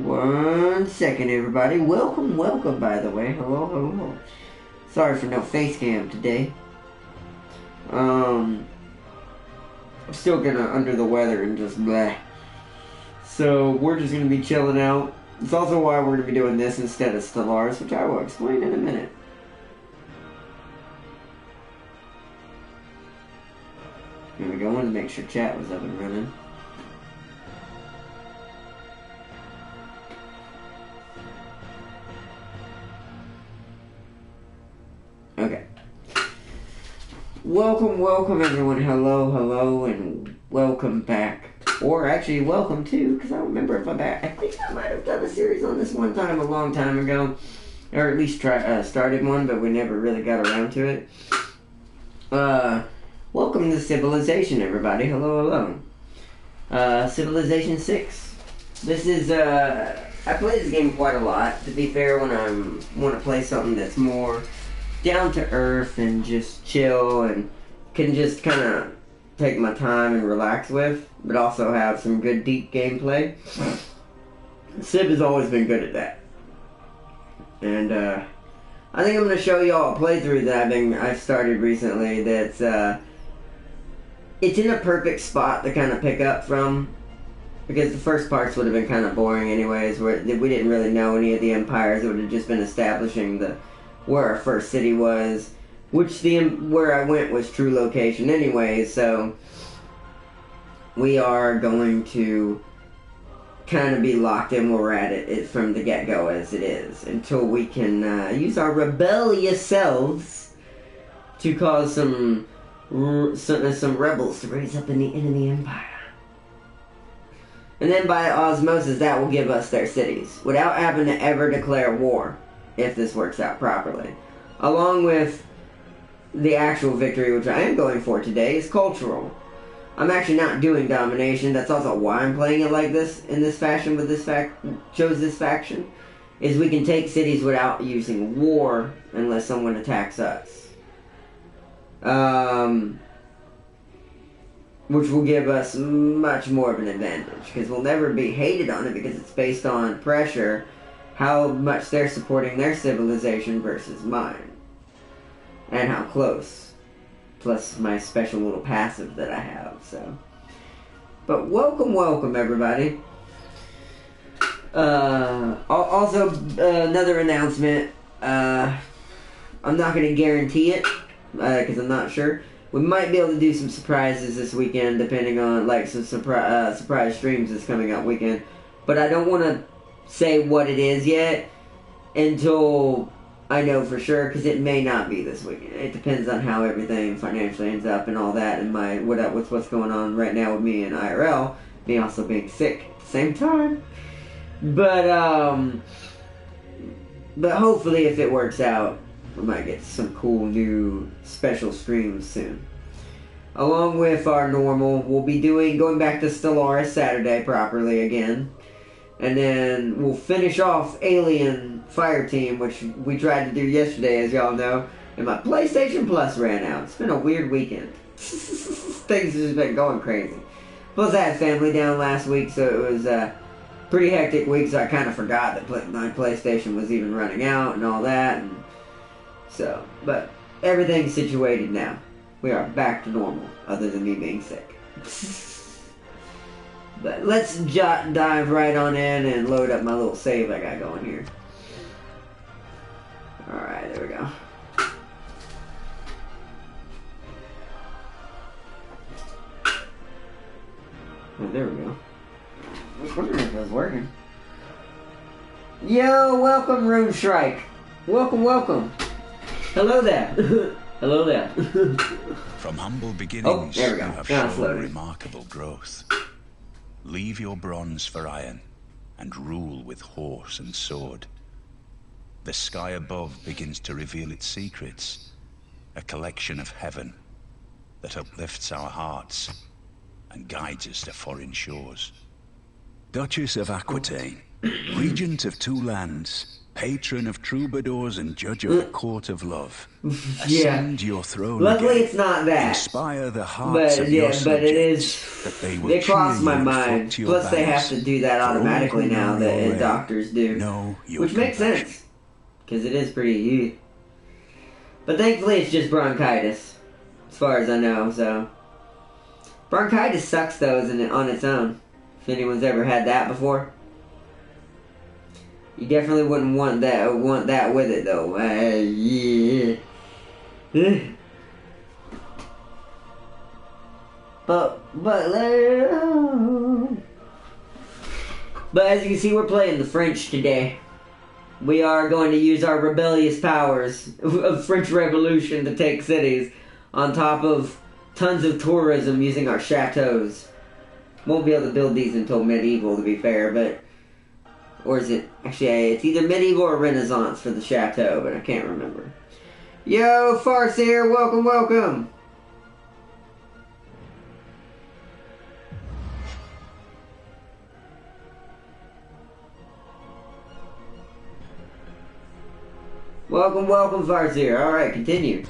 One second, everybody. Welcome, by the way. Hello. Sorry for no face cam today. I'm still kinda under the weather and just bleh. So, we're just gonna be chilling out. It's also why we're gonna be doing this instead of Stellaris, which I will explain in a minute. Here we go. I wanted to make sure chat was up and running. Okay. Welcome everyone. Hello, and welcome back. Or actually, welcome too, because I don't remember if I'm back. I think I might have done a series on this one time a long time ago. Or at least started one, but we never really got around to it. Welcome to Civilization, everybody. Hello. Civilization 6. This is, I play this game quite a lot. To be fair, when I want to play something that's more down to earth and just chill and can just kind of take my time and relax with, but also have some good deep gameplay. Civ has always been good at that. And, I think I'm going to show y'all a playthrough that I've started recently that's, it's in a perfect spot to kind of pick up from, because the first parts would have been kind of boring anyways, where we didn't really know any of the empires. It would have just been establishing where our first city was, which where I went was true location anyways, so we are going to kind of be locked in where we're at it from the get-go as it is, until we can use our rebellious selves to cause some rebels to raise up in the enemy empire. And then by osmosis, that will give us their cities, without having to ever declare war, if this works out properly. Along with the actual victory, which I am going for today, is cultural. I'm actually not doing domination. That's also why I'm playing it like this, in this fashion, with chose this faction, is we can take cities without using war unless someone attacks us. Which will give us much more of an advantage, because we'll never be hated on it, because it's based on pressure, how much they're supporting their civilization versus mine, and how close, plus my special little passive that I have, so. But welcome everybody. Also, another announcement, I'm not going to guarantee it, because I'm not sure. We might be able to do some surprises this weekend, depending on, like, some surprise streams this coming up weekend. But I don't want to say what it is yet until I know for sure, because it may not be this weekend. It depends on how everything financially ends up and all that, and what's going on right now with me and IRL, me also being sick at the same time. But hopefully, if it works out, we might get some cool new special streams soon. Along with our normal, we'll be going back to Stellaris Saturday properly again. And then we'll finish off Alien Fireteam, which we tried to do yesterday, as y'all know. And my PlayStation Plus ran out. It's been a weird weekend. Things have just been going crazy. Plus, I had family down last week, so it was a pretty hectic week, so I kind of forgot that my PlayStation was even running out and all that. And so, but everything's situated now. We are back to normal, other than me being sick. But let's dive right on in and load up my little save I got going here. Alright, there we go. Oh, there we go. I was wondering if it was working. Yo, welcome, Rune Shrike. Welcome. Hello there. Hello there. From humble beginnings, there we go. You have shown remarkable growth. Leave your bronze for iron, and rule with horse and sword. The sky above begins to reveal its secrets, a collection of heaven that uplifts our hearts and guides us to foreign shores. Duchess of Aquitaine, regent of two lands, patron of troubadours and judge of the court of love. Yeah. Ascend your throne Luckily, again. it's not that. Inspire the hearts But of your yeah, but it is. subjects, that they will It crossed cheer my you and mind. flock to your Plus, they have banners. to do that For all automatically who now know that your reign, doctors do, know your which makes compassion. sense because it is pretty youth. But thankfully, it's just bronchitis, as far as I know. So bronchitis sucks though, isn't it, on its own? If anyone's ever had that before, you definitely wouldn't want that with it though. Yeah. But as you can see, we're playing the French today. We are going to use our rebellious powers of French Revolution to take cities, on top of tons of tourism using our chateaus. Won't be able to build these until medieval, to be fair, but... Or is it... Actually, it's either medieval or Renaissance for the chateau, but I can't remember. Yo, Farseer, welcome, welcome! Welcome, welcome, Farseer. Alright, continue.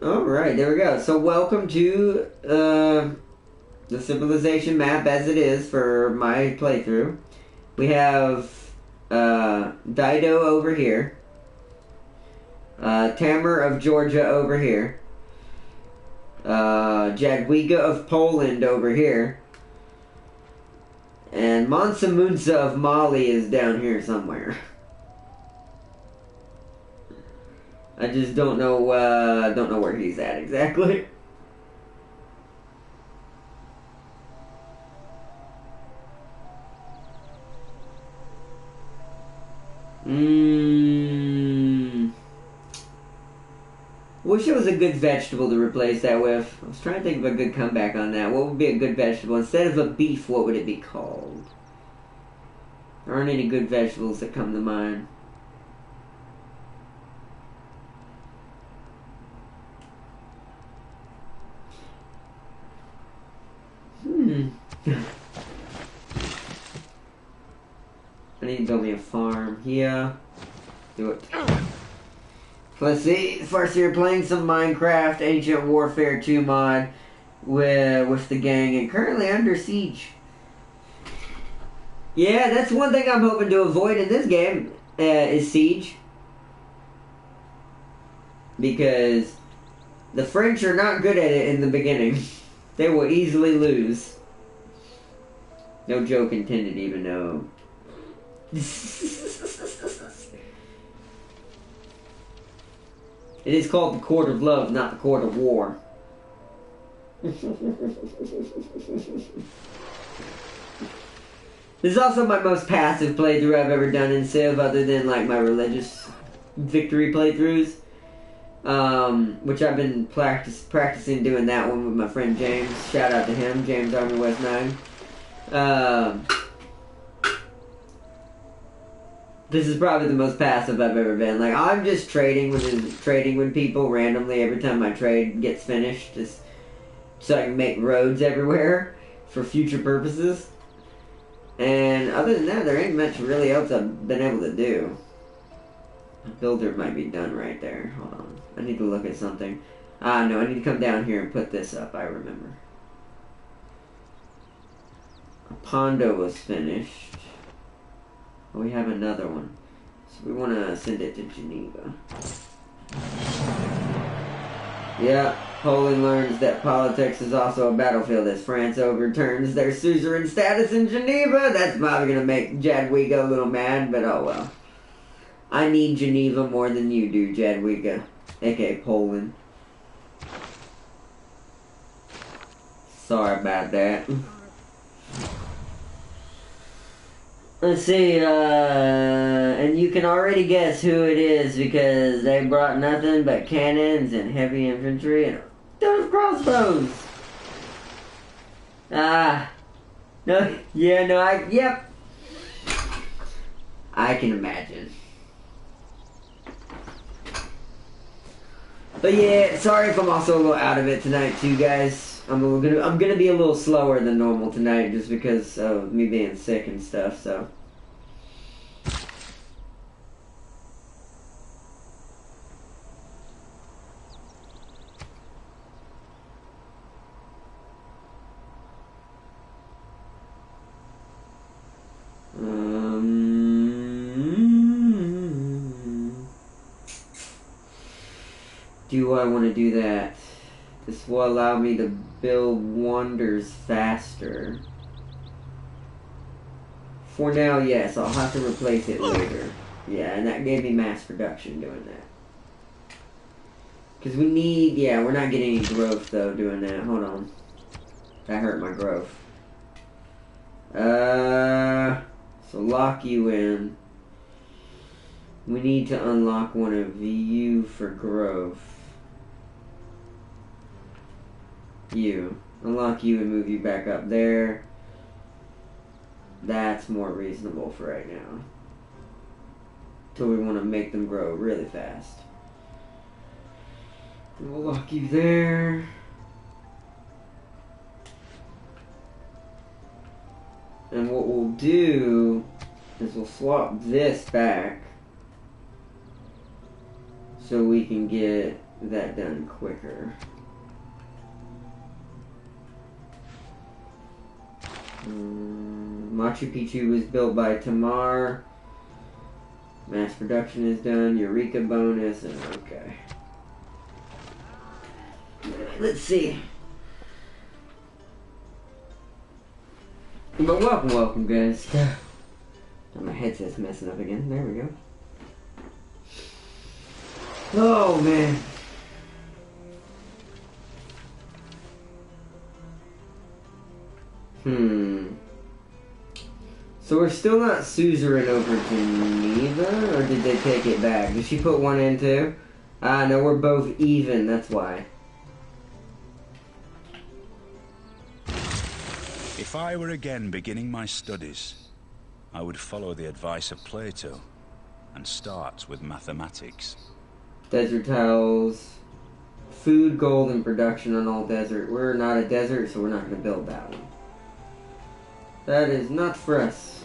Alright, there we go. So welcome to the Civilization map as it is for my playthrough. We have Dido over here. Tamer of Georgia over here. Jadwiga of Poland over here. And Mansa Musa of Mali is down here somewhere. I just don't know where he's at exactly. Wish it was a good vegetable to replace that with. I was trying to think of a good comeback on that. What would be a good vegetable? Instead of a beef, what would it be called? There aren't any good vegetables that come to mind. I need to build me a farm here. Do it. Let's see. First, you're playing some Minecraft Ancient Warfare 2 mod with the gang, and currently under siege. Yeah, that's one thing I'm hoping to avoid in this game is siege, because the French are not good at it in the beginning. They will easily lose. No joke intended, even though. It is called the Court of Love, not the Court of War. This is also my most passive playthrough I've ever done in Civ, other than like my religious victory playthroughs. Which I've been practicing doing that one with my friend James. Shout out to him, James Army West 9. This is probably the most passive I've ever been. Like, I'm just trading with people randomly every time my trade gets finished, just so I can make roads everywhere for future purposes. And other than that, there ain't much really else I've been able to do. A builder might be done right there. Hold on. I need to look at something. No, I need to come down here and put this up, I remember. Pondo was finished. We have another one. So we want to send it to Geneva. Yeah, Poland learns that politics is also a battlefield as France overturns their suzerain status in Geneva. That's probably going to make Jadwiga a little mad, but oh well. I need Geneva more than you do, Jadwiga, aka Poland. Sorry about that. Let's see, and you can already guess who it is because they brought nothing but cannons and heavy infantry and those crossbows. No, yeah, no, yep. I can imagine. But yeah, sorry if I'm also a little out of it tonight too, guys. I'm gonna be a little slower than normal tonight just because of me being sick and stuff, so. Do I want to do that? This will allow me to build wonders faster. For now, yes. I'll have to replace it later. Yeah, and that gave me mass production doing that. Because we need... Yeah, we're not getting any growth, though, doing that. Hold on. That hurt my growth. So lock you in. We need to unlock one of you for growth. You. Unlock you and move you back up there. That's more reasonable for right now. Till we want to make them grow really fast. We'll lock you there. And what we'll do is we'll swap this back so we can get that done quicker. Machu Picchu was built by Tamar. Mass production is done. Eureka bonus. And okay. Let's see. But welcome guys. My headset's messing up again. There we go. Oh man. So we're still not suzerain over Geneva, or did they take it back? Did she put one in too? Ah, no, we're both even, that's why. If I were again beginning my studies, I would follow the advice of Plato and start with mathematics. Desert tiles, food, gold, and production on all desert. We're not a desert, so we're not going to build that one. That is not for us.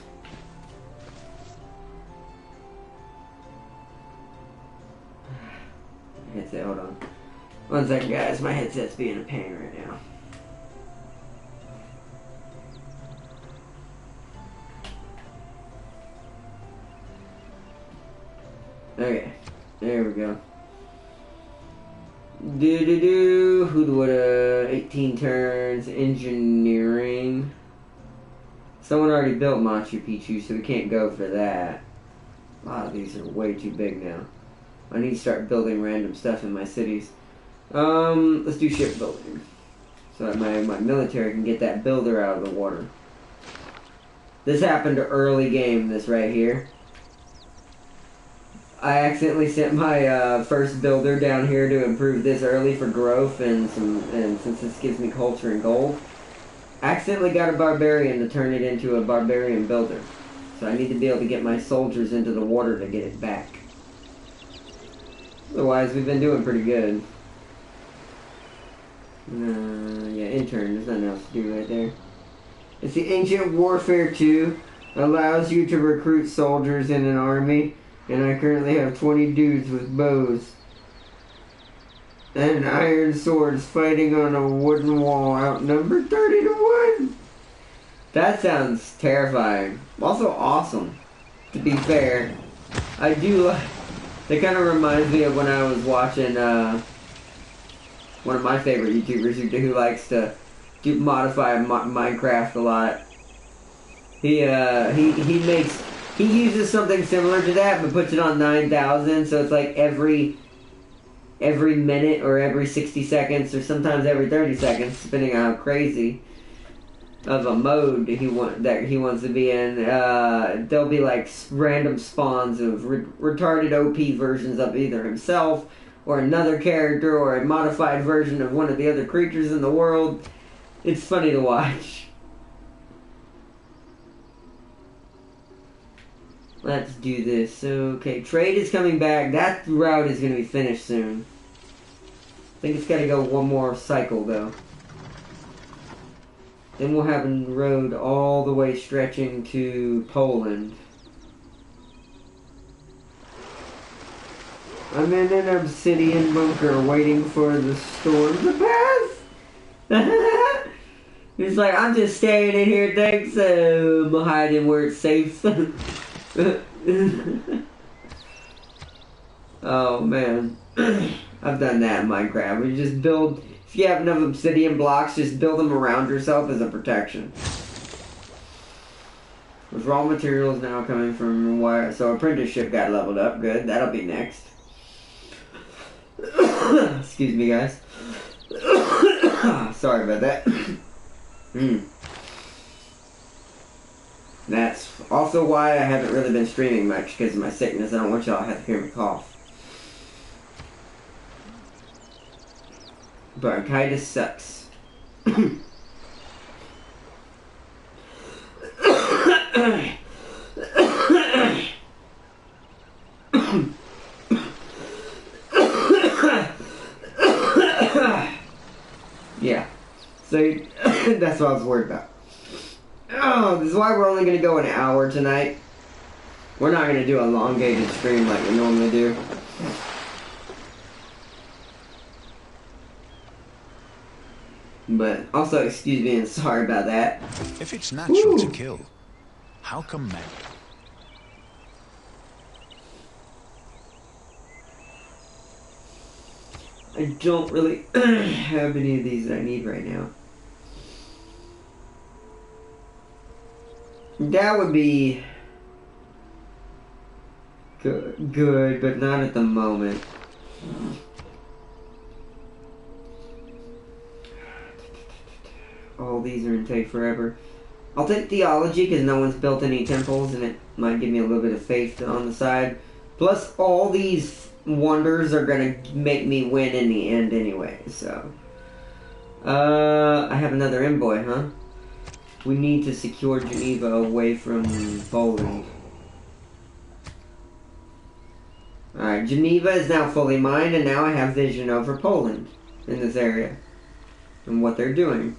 Headset, hold on. 1 second, guys. My headset's being a pain right now. Okay, there we go. Who do what? 18 turns. Engineering. Someone already built Machu Picchu, so we can't go for that. A lot of these are way too big now. I need to start building random stuff in my cities. Let's do shipbuilding. So that my military can get that builder out of the water. This happened early game, this right here. I accidentally sent my first builder down here to improve this early for growth and since this gives me culture and gold. Accidentally got a barbarian to turn it into a barbarian builder. So I need to be able to get my soldiers into the water to get it back. Otherwise, we've been doing pretty good. Yeah, intern. There's nothing else to do right there. It's the Ancient Warfare 2. Allows you to recruit soldiers in an army. And I currently have 20 dudes with bows. And iron swords fighting on a wooden wall, outnumbered 30 to 1. That sounds terrifying. Also awesome, to be fair. I do like... That kind of reminds me of when I was watching one of my favorite YouTubers who likes to modify Minecraft a lot. He uses something similar to that, but puts it on 9,000, so it's like every minute or every 60 seconds, or sometimes every 30 seconds, depending on how crazy of a mode he wants to be in. There'll be like random spawns of retarded OP versions of either himself or another character or a modified version of one of the other creatures in the world. It's funny to watch. Let's do this. Okay, trade is coming back. That route is going to be finished soon. I think it's got to go one more cycle, though. Then we'll have a road all the way stretching to Poland. I'm in an obsidian bunker waiting for the storm to pass. He's like, I'm just staying in here, thanks. I'm hiding where it's safe. Oh man. I've done that in Minecraft. We just build, if you have enough obsidian blocks, just build them around yourself as a protection. With raw materials now coming from wire, so apprenticeship got leveled up. Good, that'll be next. Excuse me, guys. Sorry about that. That's also why I haven't really been streaming much, because of my sickness. I don't want y'all to have to hear me cough. Bronchitis sucks. Yeah. So, that's what I was worried about. Oh, this is why we're only going to go an hour tonight. We're not going to do a elongated stream like we normally do. But also, excuse me and sorry about that. If it's natural to kill, how come men? I don't really have any of these that I need right now. That would be good, but not at the moment. All these are in take forever. I'll take theology because no one's built any temples and it might give me a little bit of faith on the side. Plus, all these wonders are gonna make me win in the end anyway, so. I have another envoy, huh? We need to secure Geneva away from Poland. Alright, Geneva is now fully mine, and now I have vision over Poland in this area. And what they're doing.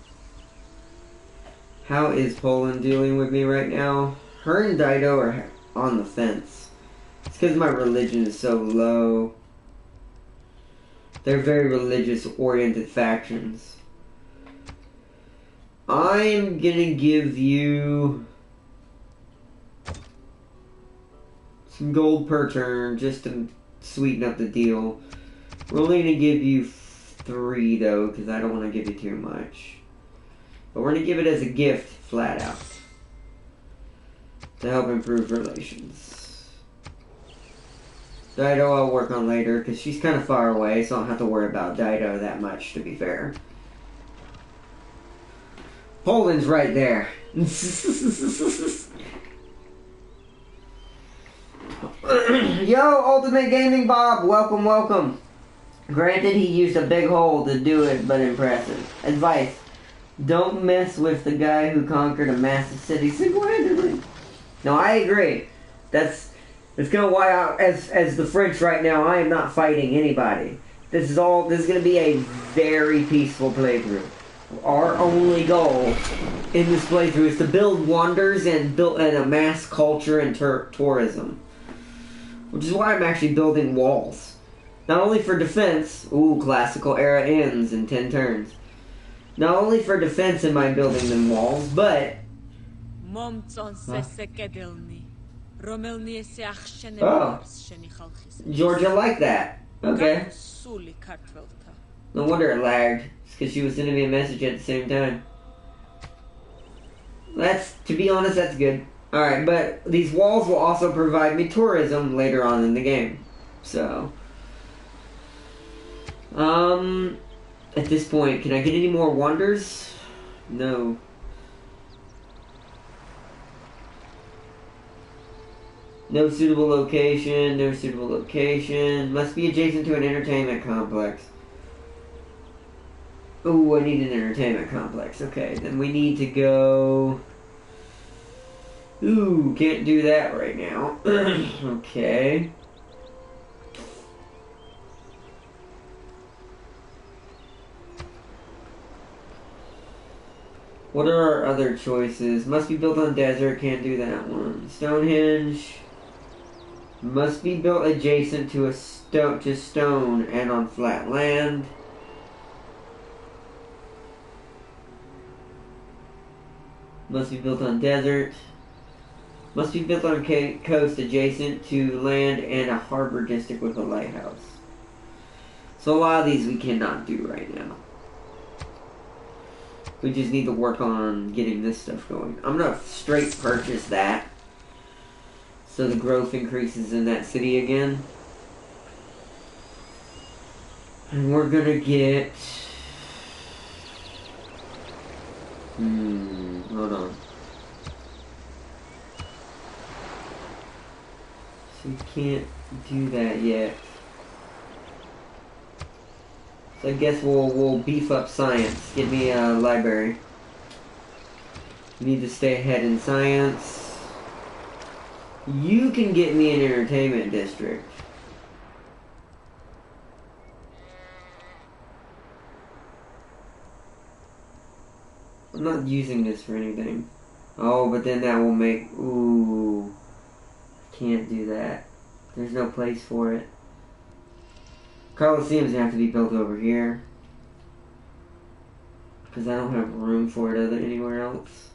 How is Poland dealing with me right now? Her and Dido are on the fence. It's because my religion is so low. They're very religious-oriented factions. I'm gonna give you some gold per turn just to sweeten up the deal. We're only gonna give you 3 though, because I don't want to give you too much. But we're gonna give it as a gift, flat out, to help improve relations. Dido I'll work on later, because she's kind of far away, so I don't have to worry about Dido that much, to be fair. Poland's right there. Yo, Ultimate Gaming Bob, welcome, welcome. Granted, he used a big hole to do it, but impressive. Advice: don't mess with the guy who conquered a massive city single-handedly. No, I agree. That's kind of why, as the French right now, I am not fighting anybody. This is going to be a very peaceful playthrough. Our only goal in this playthrough is to build wonders and amass culture and tourism. Which is why I'm actually building walls. Not only for defense, ooh, classical era ends in 10 turns. Not only for defense am I building them walls, but... Oh. Georgia liked that. Okay. No wonder it lagged. It's because she was sending me a message at the same time. To be honest, that's good. Alright, but these walls will also provide me tourism later on in the game. So... at this point, can I get any more wonders? No. No suitable location, no suitable location. Must be adjacent to an entertainment complex. Ooh, I need an entertainment complex. Okay, then we need to go... Ooh, can't do that right now. Okay. What are our other choices? Must be built on desert, can't do that one. Stonehenge must be built adjacent to stone and on flat land. Must be built on desert. Must be built on coast adjacent to land and a harbor district with a lighthouse. So a lot of these we cannot do right now. We just need to work on getting this stuff going. I'm gonna straight purchase that, so the growth increases in that city again. And we're gonna get... hold on. So we can't do that yet. So I guess we'll beef up science. Give me a library. Need to stay ahead in science. You can get me an entertainment district. I'm not using this for anything. Oh, but then that will make... Ooh. Can't do that. There's no place for it. Coliseums have to be built over here. Because I don't have room for it anywhere else.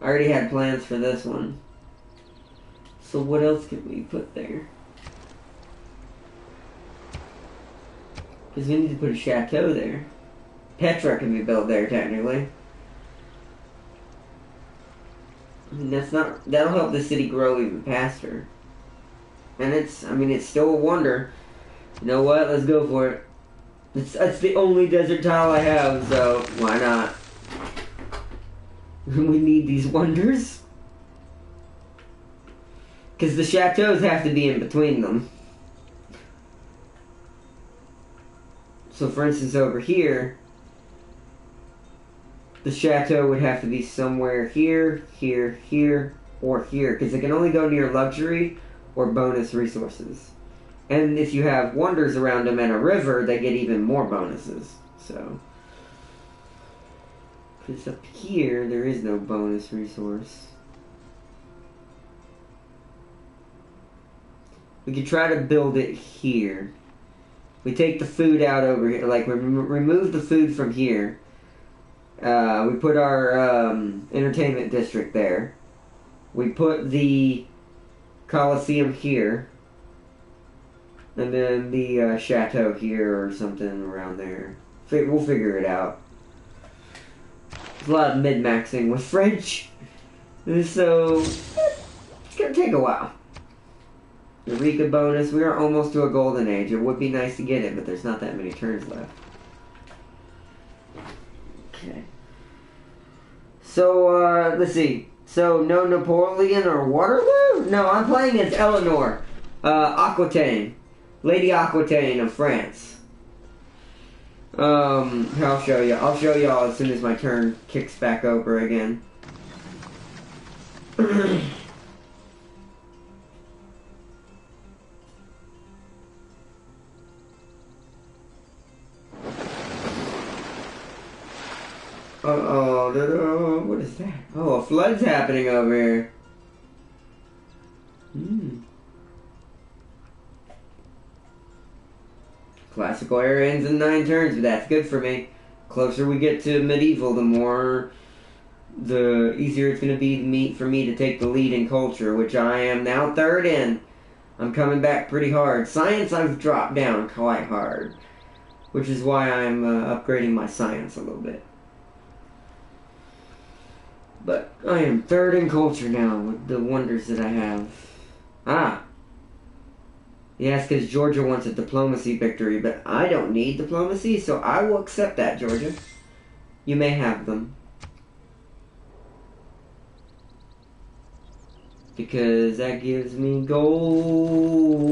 I already had plans for this one. So what else can we put there? Because we need to put a chateau there. Petra can be built there, technically. I mean, that'll help the city grow even faster. And it's still a wonder. You know what? Let's go for it. That's the only desert tile I have, so why not? We need these wonders. Because the chateaus have to be in between them. So for instance over here, the chateau would have to be somewhere here, here, here, or here. Because it can only go near luxury or bonus resources. And if you have wonders around them and a river, they get even more bonuses. So, because up here, there is no bonus resource. We could try to build it here. We take the food out over here, like we remove the food from here. We put our entertainment district there. We put the Coliseum here. And then the chateau here or something around there. We'll figure it out. There's a lot of mid-maxing with French. So, it's going to take a while. Eureka bonus. We are almost to a golden age. It would be nice to get it, but there's not that many turns left. Okay. So, let's see. So, no Napoleon or Waterloo? No, I'm playing as Eleanor. Aquitaine. Lady Aquitaine of France. I'll show you. I'll show y'all as soon as my turn kicks back over again. Uh-oh, what is that? Oh, a flood's happening over here. Classical era ends in 9 turns, but that's good for me. Closer we get to medieval, the easier it's going to be for me to take the lead in culture, which I am now 3rd in. I'm coming back pretty hard. Science I've dropped down quite hard, which is why I'm upgrading my science a little bit. But I am 3rd in culture now with the wonders that I have. Ah! Yes, because Georgia wants a diplomacy victory, but I don't need diplomacy, so I will accept that, Georgia. You may have them. Because that gives me gold.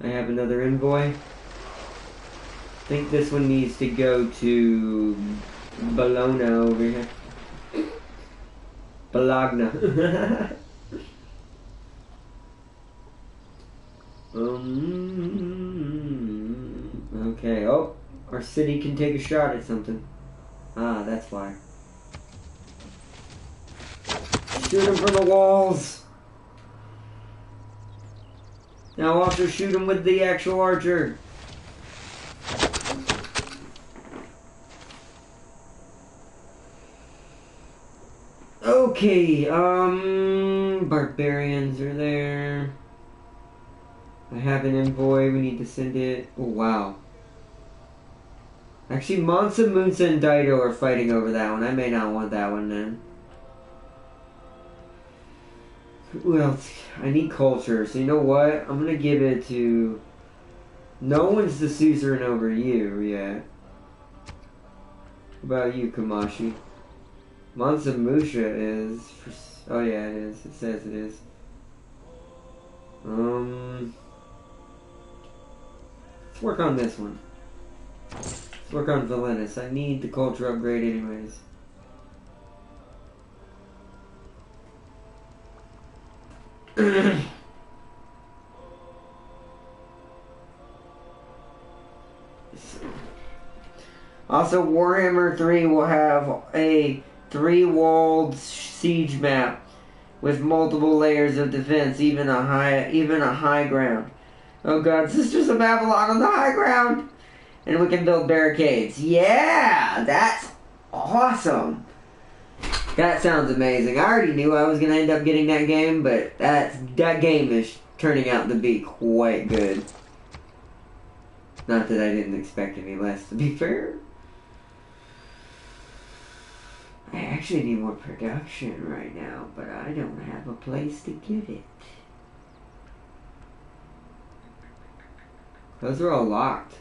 I have another envoy. I think this one needs to go to Bologna over here. Bologna. Okay. Oh, our city can take a shot at something. Ah, that's why. Shoot him from the walls. Now also shoot him with the actual archer. Okay, barbarians are there. I have an envoy, we need to send it. Oh, wow. Actually, Mansa, Munsa, and Dido are fighting over that one. I may not want that one then. Who else? I need culture, so you know what? I'm gonna give it to... No one's the suzerain over you yet. What about you, Kamashi? Mansa Musha is... Oh yeah, it is. It says it is. Let's work on this one. Let's work on Valenus. I need the culture upgrade anyways. Also, Warhammer 3 will have a 3-walled siege map with multiple layers of defense, even a high ground. Oh god, Sisters of Babylon on the high ground! And we can build barricades. Yeah! That's awesome! That sounds amazing. I already knew I was going to end up getting that game, but that game is turning out to be quite good. Not that I didn't expect any less, to be fair. I actually need more production right now, but I don't have a place to give it. Those are all locked.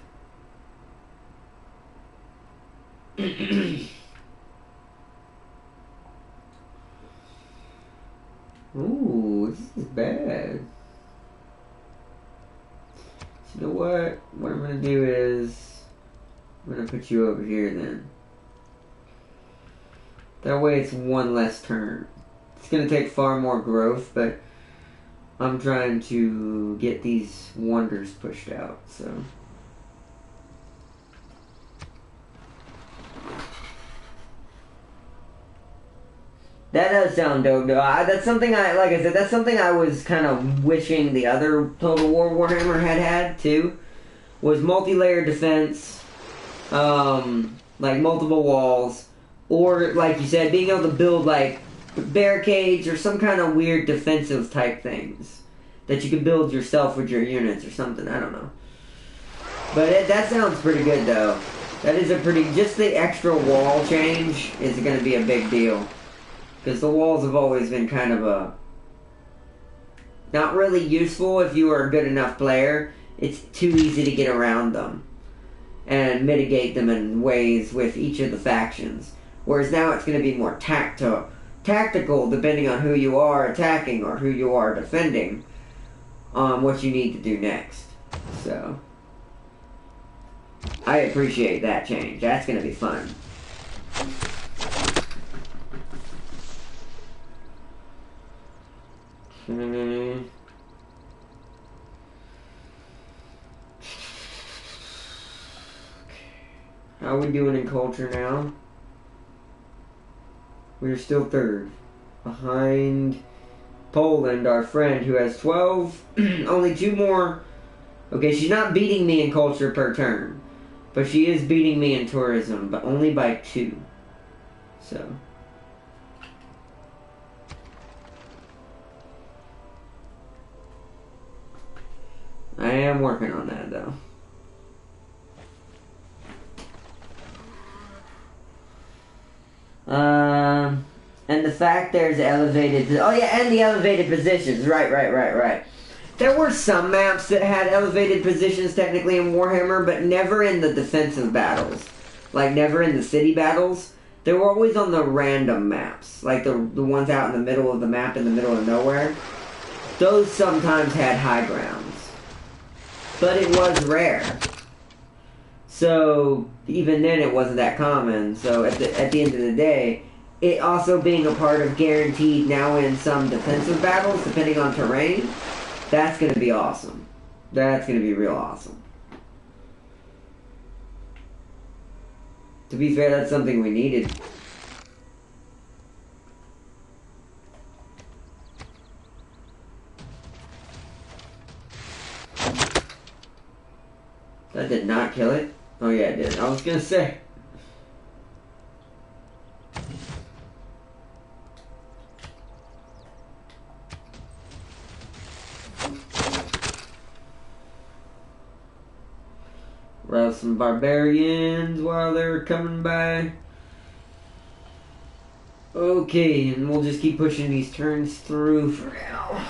Ooh, this is bad. So you know what? What I'm gonna do is I'm gonna put you over here then. That way it's one less turn. It's gonna take far more growth, but I'm trying to get these wonders pushed out, so. That does sound dope, though. That's something like I said, that's something I was kind of wishing the other Total War Warhammer had, too. Was multi-layer defense, like multiple walls, or, like you said, being able to build, like, barricades or some kind of weird defensive type things that you can build yourself with your units or something, I don't know. But that sounds pretty good, though. That is a pretty, just the extra wall change is going to be a big deal. Because the walls have always been kind of a... not really useful if you are a good enough player. It's too easy to get around them. And mitigate them in ways with each of the factions. Whereas now it's going to be more tactical depending on who you are attacking or who you are defending. What you need to do next. So... I appreciate that change. That's going to be fun. How are we doing in culture now? We're still third. Behind Poland, our friend, who has 12. Only 2 more. Okay, she's not beating me in culture per turn. But she is beating me in tourism, but only by 2. So... I am working on that, though. And the fact there's elevated... Oh, yeah, and the elevated positions. Right. There were some maps that had elevated positions technically in Warhammer, but never in the defensive battles. Like, never in the city battles. They were always on the random maps. Like, the ones out in the middle of the map, in the middle of nowhere. Those sometimes had high grounds. But it was rare. So, even then it wasn't that common. So, at the end of the day, it also being a part of guaranteed now in some defensive battles, depending on terrain, that's going to be awesome. That's going to be real awesome. To be fair, that's something we needed. That did not kill it. Oh yeah, it did. I was gonna say. Rouse some barbarians while they're coming by. Okay, and we'll just keep pushing these turns through for now.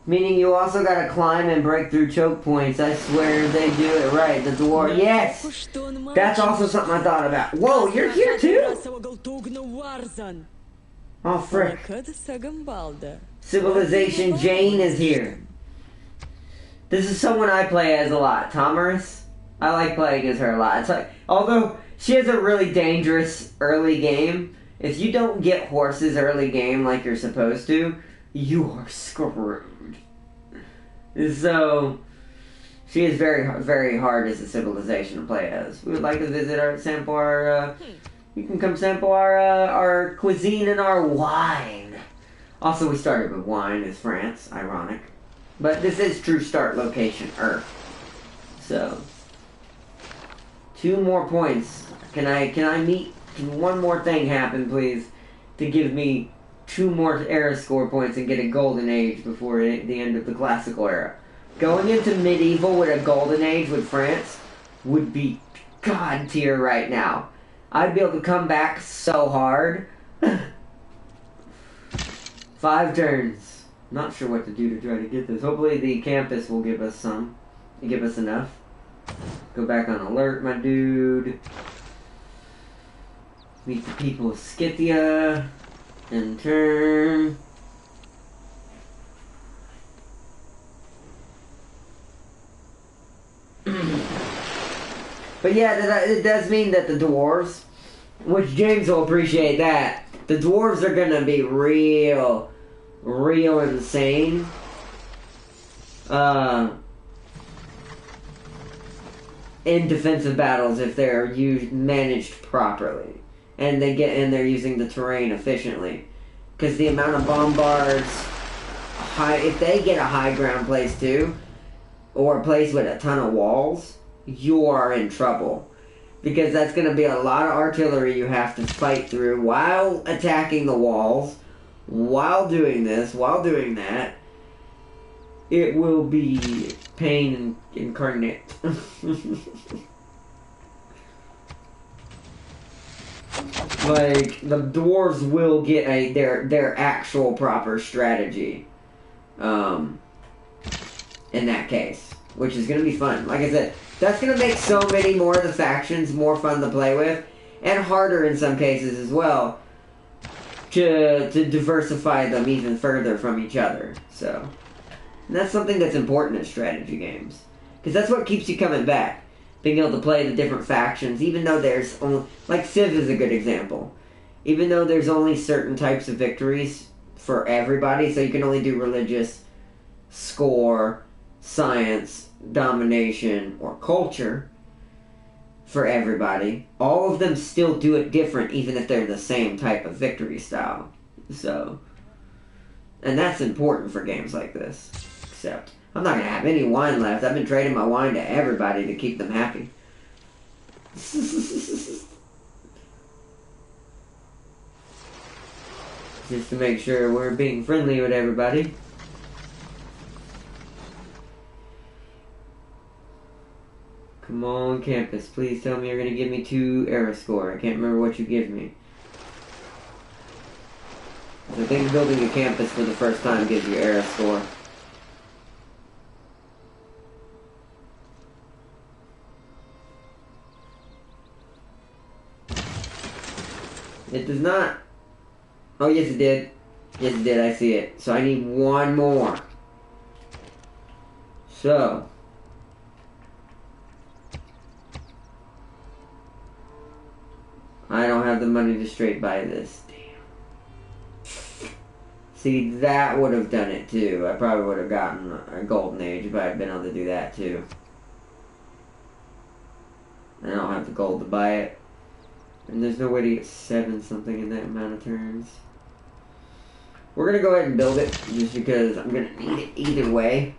Meaning you also gotta climb and break through choke points. I swear they do it right. The dwarf. Yes! That's also something I thought about. Whoa, you're here too? Oh, frick. Civilization Jane is here. This is someone I play as a lot. Tomarus. I like playing as her a lot. It's like, although she has a really dangerous early game, if you don't get horses early game like you're supposed to, you are screwed. So, she is very, very hard as a civilization to play as. We would like to visit sample our, you can come sample our cuisine and our wine. Also, we started with wine as France, ironic. But this is true start location, Earth. So, 2 more points. Can one more thing happen, please, to give me 2 more era score points and get a golden age before the end of the classical era? Going into medieval with a golden age with France would be god tier right now. I'd be able to come back so hard. 5 turns. Not sure what to do to try to get this. Hopefully the campus will give us some. Give us enough. Go back on alert, my dude. Meet the people of Scythia. And turn. But yeah, it does mean that the dwarves, which James will appreciate that, the dwarves are gonna be real insane. In defensive battles if they're managed properly. And they're using the terrain efficiently. Because the amount of bombards, if they get a high ground place too, or a place with a ton of walls, you are in trouble. Because that's going to be a lot of artillery you have to fight through while attacking the walls, while doing this, while doing that. It will be pain incarnate. Like, the dwarves will get their actual proper strategy. In that case. Which is going to be fun. Like I said, that's going to make so many more of the factions more fun to play with. And harder in some cases as well. To diversify them even further from each other. So, and that's something that's important in strategy games. Because that's what keeps you coming back. Being able to play the different factions, even though there's only... Like Civ is a good example. Even though there's only certain types of victories for everybody, so you can only do religious, score, science, domination, or culture for everybody, all of them still do it different even if they're the same type of victory style. So, and that's important for games like this. Except, I'm not going to have any wine left. I've been trading my wine to everybody to keep them happy. Just to make sure we're being friendly with everybody. Come on, campus. Please tell me you're going to give me 2 era score. I can't remember what you give me. I think building a campus for the first time gives you era score. It does not. Oh, yes it did. Yes it did, I see it. So I need 1 more. So. I don't have the money to straight buy this. Damn. See, that would have done it too. I probably would have gotten a golden age if I had been able to do that too. I don't have the gold to buy it. And there's no way to get 7 something in that amount of turns. We're going to go ahead and build it just because I'm going to need it either way.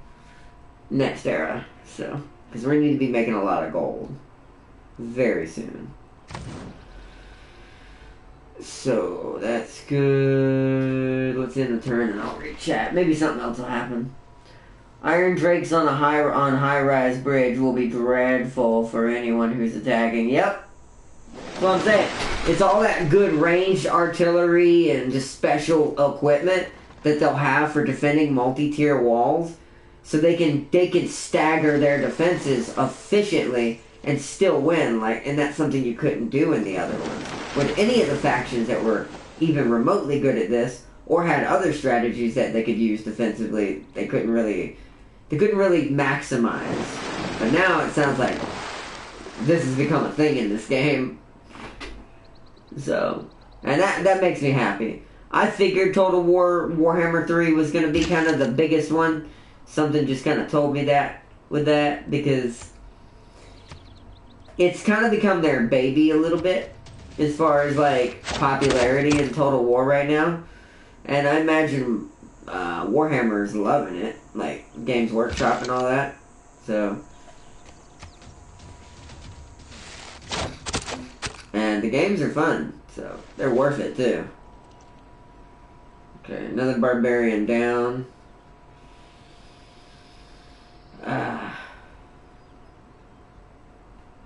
Next era. So, because we need to be making a lot of gold very soon. So that's good. Let's end the turn and I'll read chat. Maybe something else will happen. Iron Drakes on high-rise bridge will be dreadful for anyone who's attacking. Yep. That's what I'm saying. It's all that good ranged artillery and just special equipment that they'll have for defending multi-tier walls, so they can stagger their defenses efficiently and still win. And that's something you couldn't do in the other ones. With any of the factions that were even remotely good at this, or had other strategies that they could use defensively, they couldn't really maximize. But now it sounds like this has become a thing in this game. So, and that makes me happy. I figured Total War Warhammer 3 was going to be kind of the biggest one. Something just kind of told me that with that, because it's kind of become their baby a little bit as far as like popularity in Total War right now. And I imagine Warhammer's loving it, like Games Workshop and all that. So, and the games are fun, so they're worth it too. Okay, another barbarian down.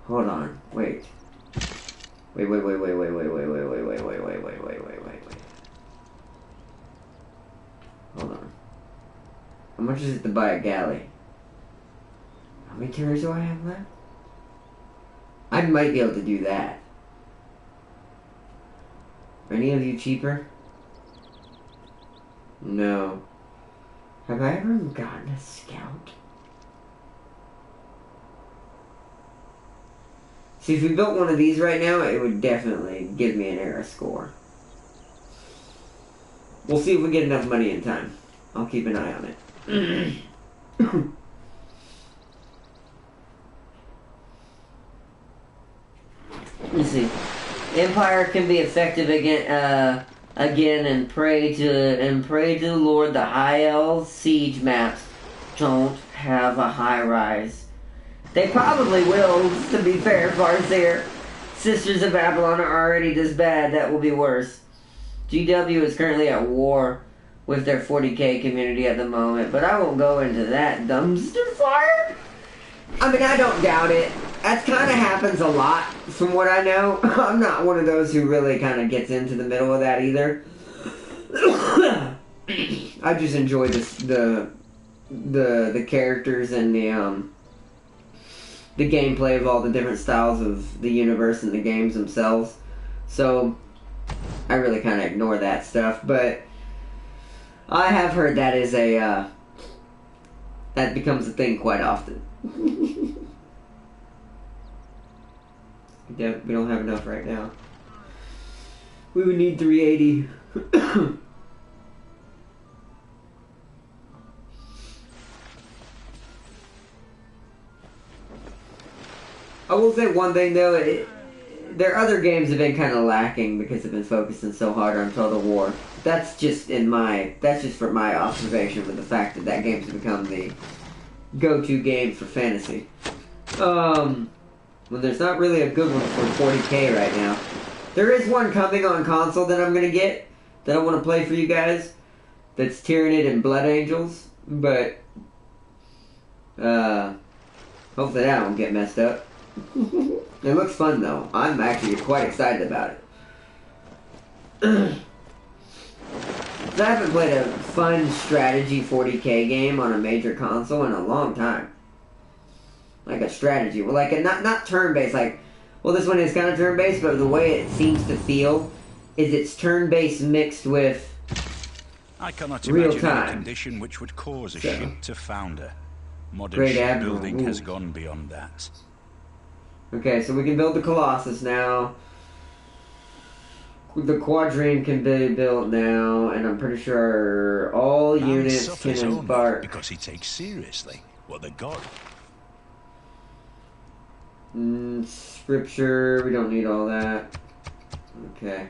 Hold on, wait. Wait. Hold on. How much is it to buy a galley? How many turns do I have left? I might be able to do that. Are any of you cheaper? No. Have I ever gotten a scout? See, if we built one of these right now, it would definitely give me an era score. We'll see if we get enough money in time. I'll keep an eye on it. Let's see. Empire can be effective again and pray to the Lord. The High Elves siege maps don't have a high rise. They probably will, to be fair, Farseer. Sisters of Babylon are already this bad. That will be worse. GW is currently at war with their 40k community at the moment, but I won't go into that dumpster fire. I mean, I don't doubt it. That kind of happens a lot, from what I know. I'm not one of those who really kind of gets into the middle of that either. I just enjoy the characters and the gameplay of all the different styles of the universe and the games themselves. So I really kind of ignore that stuff, but I have heard that is that becomes a thing quite often. We don't have enough right now. We would need 380. I will say one thing though, their other games have been kind of lacking because they've been focusing so hard on Total War. That's just from my observation with the fact that game's become the go-to game for fantasy. When there's not really a good one for 40k right now. There is one coming on console that I'm gonna get that I want to play for you guys. That's Tyranid and Blood Angels, but hopefully that won't get messed up. It looks fun though. I'm actually quite excited about it. I haven't played a fun strategy 40k game on a major console in a long time. Like a strategy, well, like a not turn-based. Like, well, this one is kind of turn-based, but the way it seems to feel is it's turn-based mixed with I cannot real imagine time. a condition which would cause a So, ship to founder. Modern Great Admiral, shipbuilding has ooh. gone beyond that. Okay, so we can build the Colossus now. The Quadrine can be built now, and I'm pretty sure all Man units suffers can only embark. because he takes seriously what they got. Scripture, we don't need all that. Okay.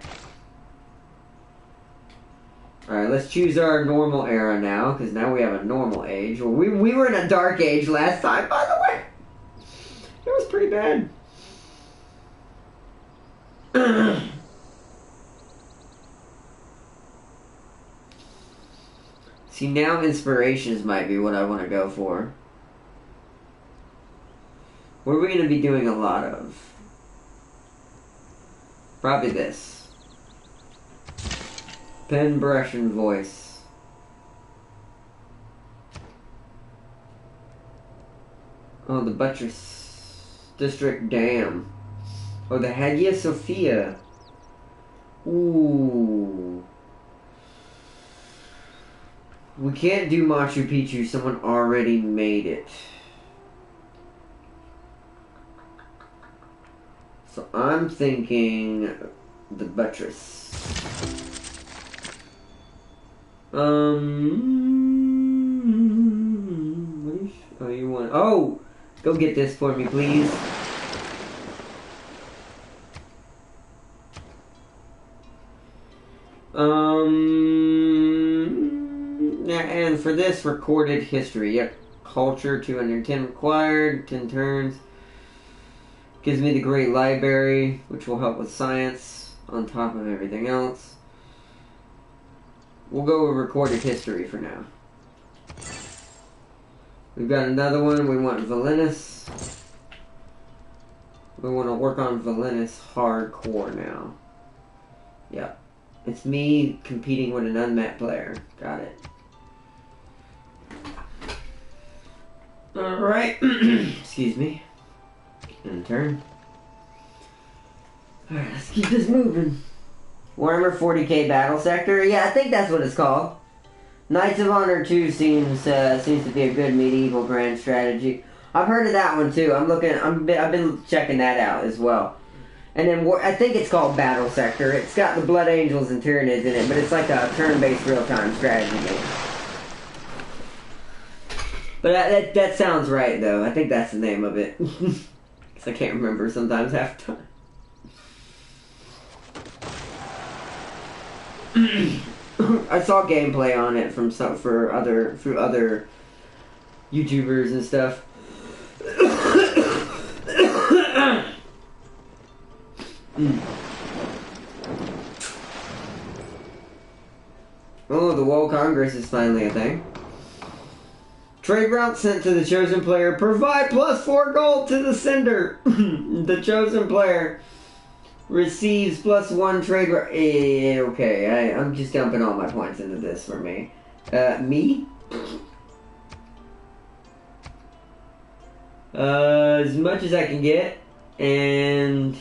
Alright, let's choose our normal era now, because now we have a normal age. Well, we were in a dark age last time, by the way. bad. See, now inspirations might be what I want to go for. What are we going to be doing a lot of? Probably this. Pen, brush, and voice. Oh, the Buttress District Dam. Oh, the Hagia Sophia. Ooh. We can't do Machu Picchu. Someone already made it. So I'm thinking the Buttress. What is, oh, you want? Oh, go get this for me, please. And for this, recorded history. Yep. Culture, 210 required, 10 turns. Gives me the Great Library, which will help with science, on top of everything else. We'll go with recorded history for now. We've got another one. We want Valinus. We want to work on Valinus hardcore now. Yep. It's me competing with an unmet player. Got it. Alright. Excuse me. In turn. Alright, let's keep this moving. Warhammer 40k Battle Sector? Yeah, I think that's what it's called. Knights of Honor 2 seems to be a good medieval grand strategy. I've heard of that one too. I've been checking that out as well. And then I think it's called Battle Sector. It's got the Blood Angels and Tyranids in it, but it's like a turn-based real-time strategy game. But that sounds right though. I think that's the name of it. Because I can't remember sometimes half the time. I saw gameplay on it from through other YouTubers and stuff. Oh, the World Congress is finally a thing. Trade route sent to the chosen player. Provide +4 gold to the sender. The chosen player receives +1 trade route. Okay, I'm just dumping all my points into this for me. Me? As much as I can get. And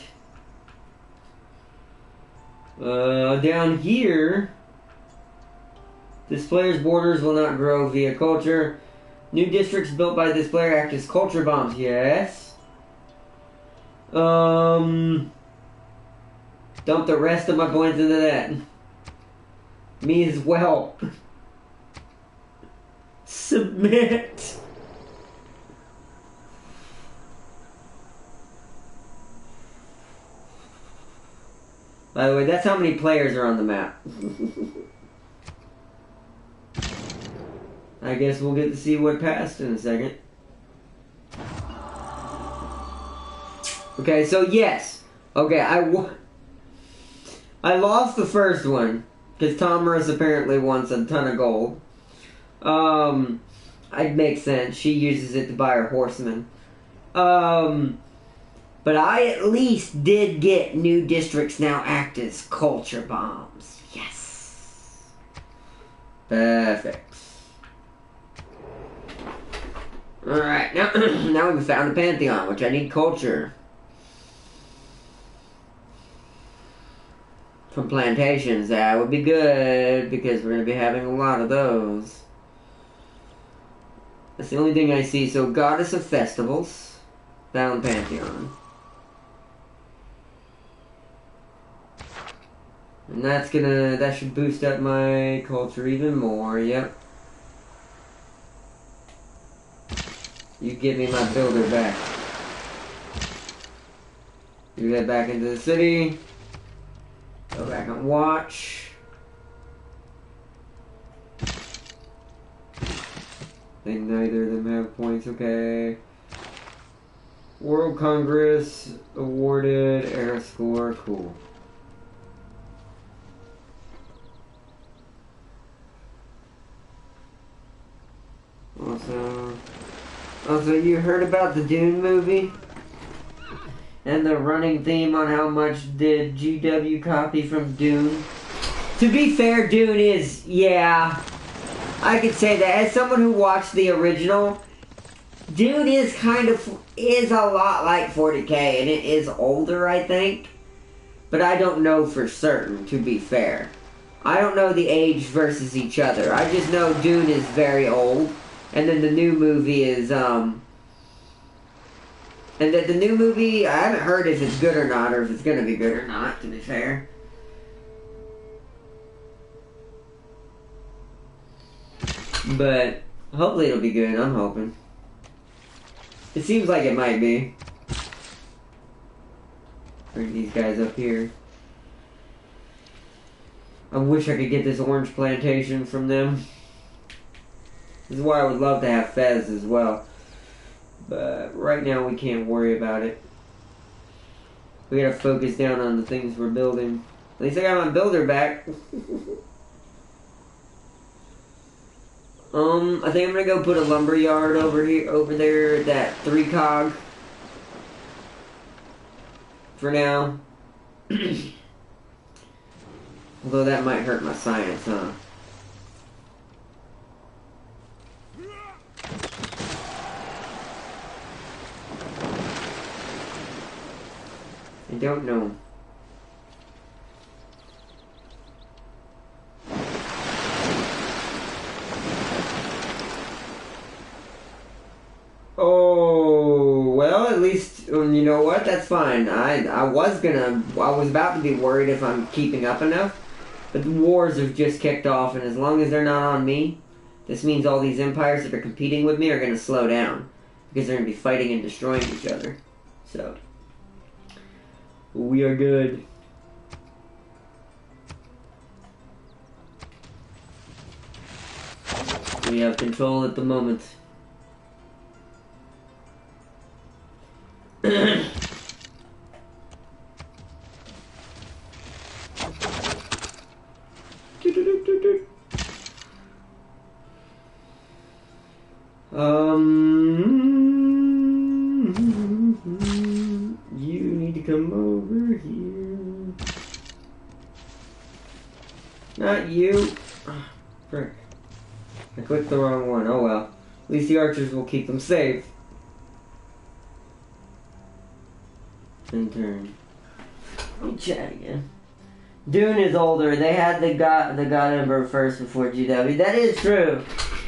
down here, this player's borders will not grow via culture. New districts built by this player act as culture bombs. Yes. Dump the rest of my points into that. Me as well. Submit. By the way, that's how many players are on the map. I guess we'll get to see what passed in a second. Okay, so yes. Okay, I lost the first one because Tomras apparently wants a ton of gold. It makes sense. She uses it to buy her horsemen. But I at least did get new districts now act as culture bombs. Yes. Perfect. Alright, now we've found a pantheon, which I need culture. From plantations, that would be good, because we're going to be having a lot of those. That's the only thing I see. So, Goddess of Festivals. Found pantheon. And that should boost up my culture even more, yep. You give me my builder back. You head back into the city. Go back and watch. I think neither of them have points, okay. World Congress awarded era score. Cool. Also, you heard about the Dune movie? And the running theme on how much did GW copy from Dune? To be fair, Dune is, yeah, I could say that. As someone who watched the original, Dune is a lot like 40K, and it is older, I think. But I don't know for certain, to be fair. I don't know the age versus each other. I just know Dune is very old. And then the new movie is, and that the new movie, I haven't heard if it's good or not, or if it's gonna be good or not, to be fair. But, hopefully it'll be good, I'm hoping. It seems like it might be. Bring these guys up here. I wish I could get this orange plantation from them. This is why I would love to have Fez as well. But right now we can't worry about it. We gotta focus down on the things we're building. At least I got my builder back. I think I'm gonna go put a lumber yard over there, that 3 cog. For now. Although that might hurt my science, huh? I don't know. Oh, well, at least, you know what, that's fine. I was about to be worried if I'm keeping up enough, but the wars have just kicked off, and as long as they're not on me, this means all these empires that are competing with me are going to slow down, because they're going to be fighting and destroying each other. So, we are good. We have control at the moment. You need to come over here. Not you. Oh, frick. I clicked the wrong one. Oh well. At least the archers will keep them safe. In turn. Let me chat again. Dune is older. They had the God Emperor first before GW. That is true.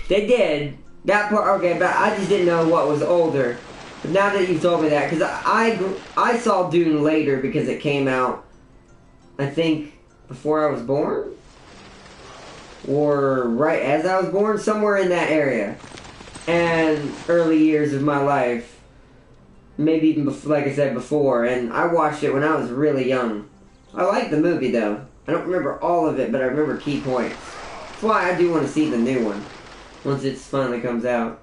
They did. That part, okay, but I just didn't know what was older. But now that you've told me that, because I saw Dune later because it came out, I think, before I was born? Or right as I was born? Somewhere in that area. And early years of my life. Maybe even, like I said before, and I watched it when I was really young. I like the movie, though. I don't remember all of it, but I remember key points. That's why I do want to see the new one. Once it finally comes out.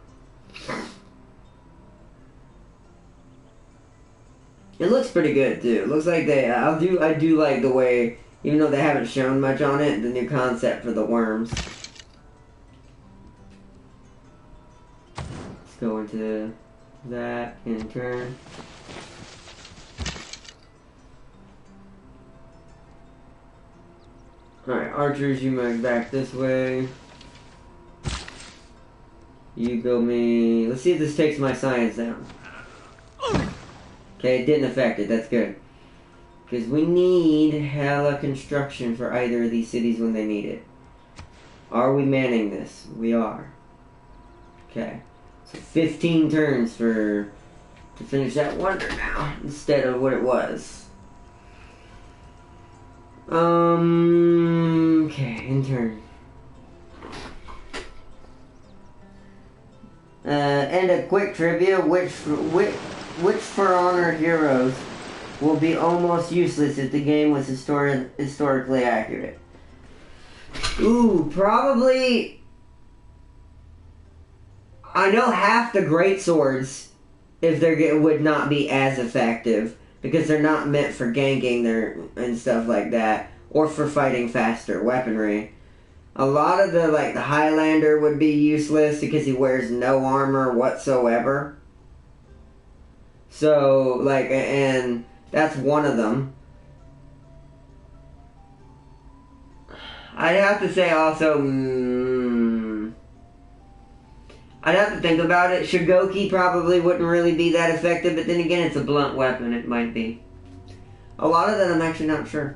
It looks pretty good, too. It looks like I do like the way, even though they haven't shown much on it, the new concept for the worms. Let's go into that in turn. Alright, archers, you move back this way. You build me... Let's see if this takes my science down. Okay, it didn't affect it. That's good. Because we need hella construction for either of these cities when they need it. Are we manning this? We are. Okay. So 15 turns to finish that wonder now, instead of what it was. Okay, in turn. And a quick trivia, which For Honor heroes will be almost useless if the game was historically accurate. Ooh, probably... I know half the great swords if they would not be as effective because they're not meant for ganking and stuff like that, or for fighting faster weaponry. A lot of the Highlander would be useless because he wears no armor whatsoever. So and that's one of them. I'd have to say also, I'd have to think about it. Shigoki probably wouldn't really be that effective, but then again, it's a blunt weapon. It might be. A lot of that I'm actually not sure.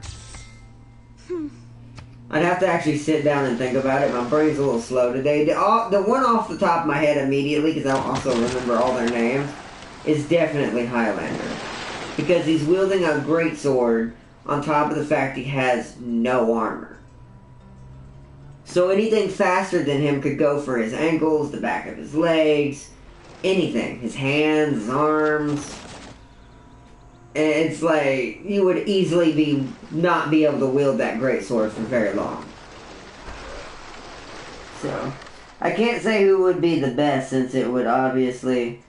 I'd have to actually sit down and think about it. My brain's a little slow today. The one off the top of my head immediately, because I don't also remember all their names, is definitely Highlander. Because he's wielding a greatsword on top of the fact he has no armor. So anything faster than him could go for his ankles, the back of his legs, anything. His hands, his arms. And it's like, you would easily not be able to wield that greatsword for very long. So, I can't say who would be the best since it would obviously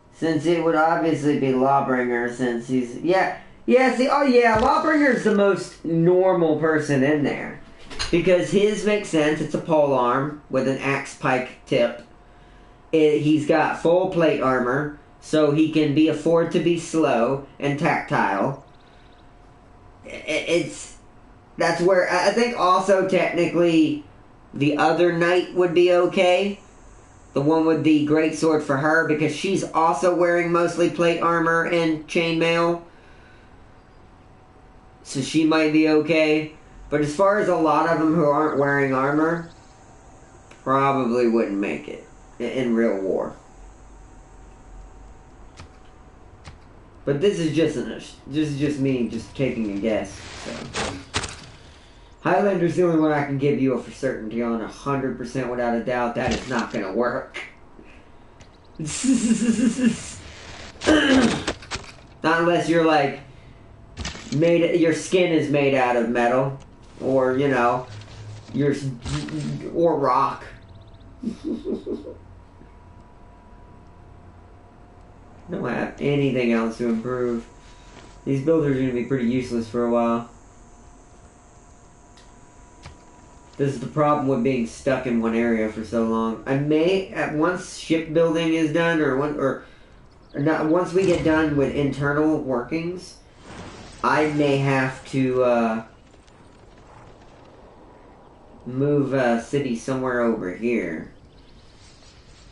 be Lawbringer since he's... Lawbringer's the most normal person in there. Because his makes sense. It's a polearm with an axe pike tip. He's got full plate armor, so he can afford to be slow and tactile. That's where I think also technically the other knight would be okay. The one with the greatsword for her, because she's also wearing mostly plate armor and chainmail. So she might be okay. But as far as a lot of them who aren't wearing armor, probably wouldn't make it in real war. But this is just me taking a guess. So Highlander's the only one I can give you a for certainty on 100% without a doubt. That is not going to work. Not unless you're your skin is made out of metal. Or, or rock. Don't have anything else to improve. These builders are going to be pretty useless for a while. This is the problem with being stuck in one area for so long. I may, once shipbuilding is done, once we get done with internal workings, I may have to, move a city somewhere over here.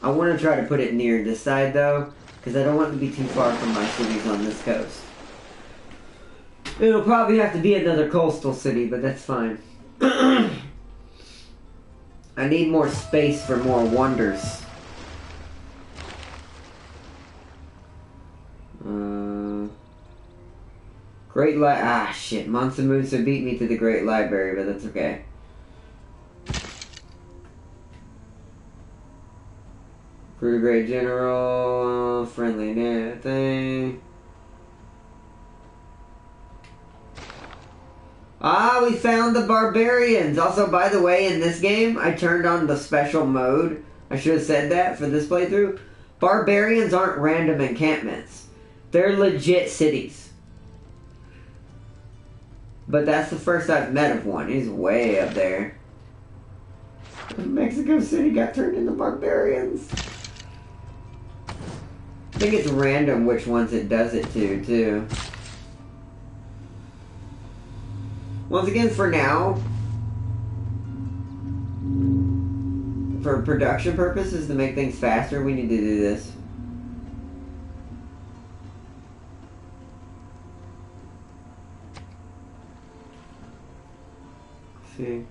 I want to try to put it near this side though, because I don't want it to be too far from my cities on this coast. It'll probably have to be another coastal city, but that's fine. I need more space for more wonders. Great shit. Monsamusa beat me to the Great Library, but that's okay. Pretty great general, friendly thing. We found the barbarians. Also, by the way, in this game, I turned on the special mode. I should have said that for this playthrough. Barbarians aren't random encampments. They're legit cities. But that's the first I've met of one. He's way up there. Mexico City got turned into barbarians. I think it's random which ones it does it to, too. Once again, for now, for production purposes, to make things faster, we need to do this. Let's see.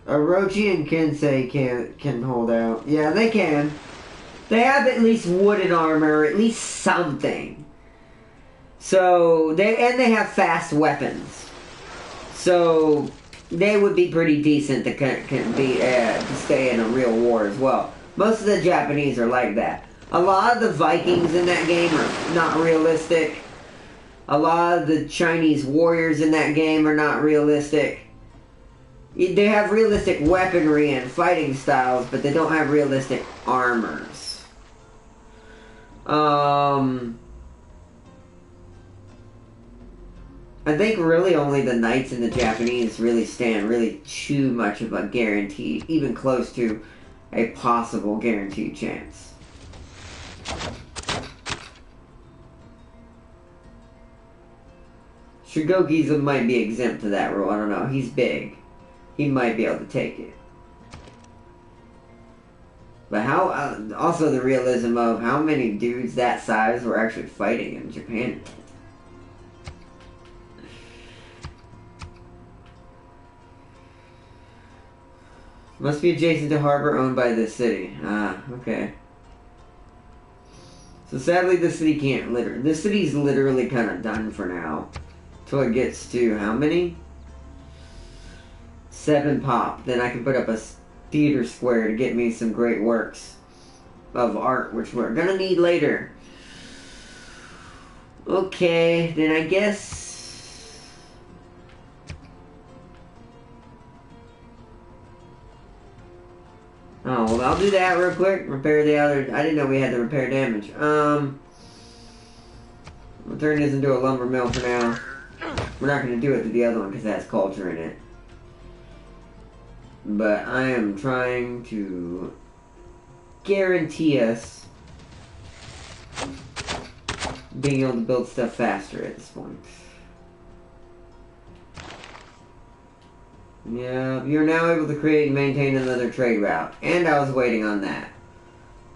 Orochi and Kensei can hold out. Yeah, they can. They have at least wooden armor, at least something. So they have fast weapons. So they would be pretty decent to stay in a real war as well. Most of the Japanese are like that. A lot of the Vikings in that game are not realistic. A lot of the Chinese warriors in that game are not realistic. They have realistic weaponry and fighting styles, but they don't have realistic armors. I think really only the Knights and the Japanese really stand really too much of a guarantee, even close to a possible guaranteed chance. Shigoki's might be exempt to that rule. I don't know. He's big. He might be able to take it. But how... also the realism of how many dudes that size were actually fighting in Japan. Must be adjacent to harbor owned by the city. Ah, okay. So sadly the city can't litter. This city's literally kind of done for now. Till it gets to how many? 7 pop. Then I can put up a theater square to get me some great works of art, which we're gonna need later. Okay, then I guess... oh, well, I'll do that real quick. Repair the other... I didn't know we had to repair damage. We'll turn this into a lumber mill for now. We're not going to do it to the other one because it has culture in it. But I am trying to guarantee us being able to build stuff faster at this point. Yeah, you're now able to create and maintain another trade route. And I was waiting on that.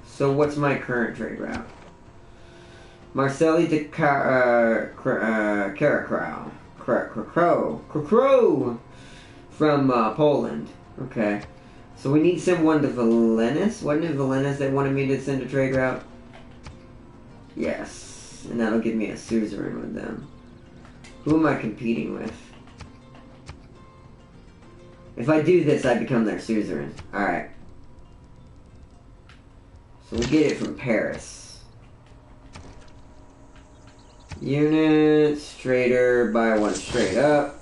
So what's my current trade route? Marseille to Krakow. From Poland. Okay. So we need someone to Valenis. Wasn't it Valenis that wanted me to send a trade route? Yes. And that'll give me a suzerain with them. Who am I competing with? If I do this, I become their suzerain. Alright. So we get it from Paris. Units, trader, buy one straight up.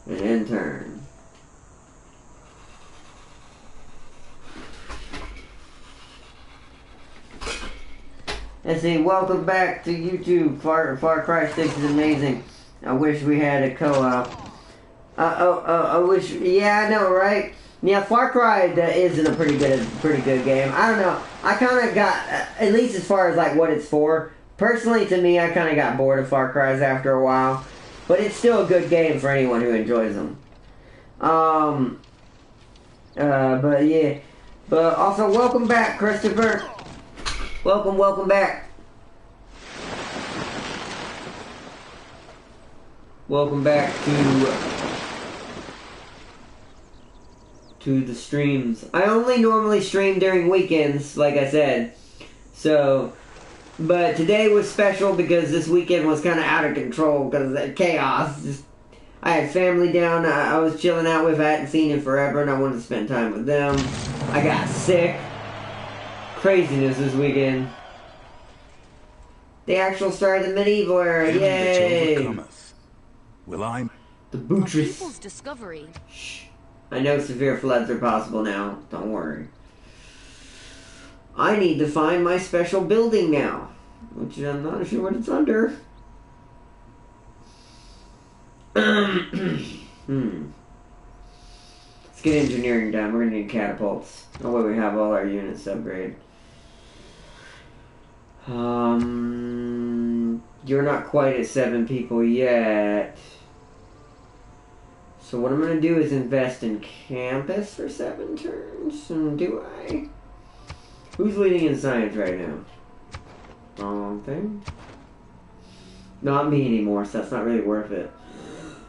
And end turn. Let's see, welcome back to YouTube. Far Cry 6 is amazing. I wish we had a co-op. I wish, yeah, I know, right? Yeah, Far Cry is a pretty good game. I don't know. I kind of got, at least as far as like what it's for. Personally, to me, I kind of got bored of Far Cry's after a while. But it's still a good game for anyone who enjoys them. But yeah. But also, welcome back, Christopher. Welcome back. Welcome back to the streams. I only normally stream during weekends, like I said. So, but today was special because this weekend was kind of out of control because of the chaos. I had family down I was chilling out with. I hadn't seen in forever and I wanted to spend time with them. I got sick. Craziness this weekend. The actual start of the medieval era. Yay! Will I? The Buttress. People's discovery. Shh. I know severe floods are possible now. Don't worry. I need to find my special building now. Which I'm not sure what it's under. Let's get engineering done. We're gonna need catapults. Oh wait, we have all our units to upgrade. You're not quite at 7 people yet. So what I'm gonna do is invest in campus for 7 turns. And do I? Who's leading in science right now? Wrong thing. Not me anymore, so that's not really worth it.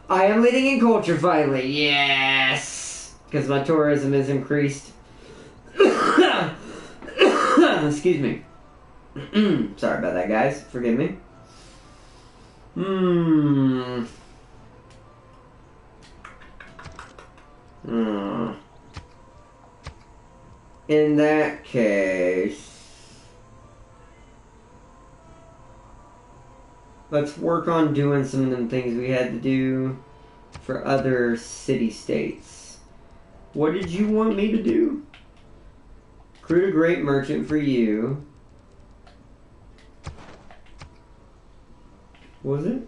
I am leading in culture finally. Yes! Because my tourism is increased. Excuse me. Sorry about that, guys. Forgive me. In that case, let's work on doing some of them things we had to do for other city-states. What did you want me to do? Recruit a great merchant for you. Was it?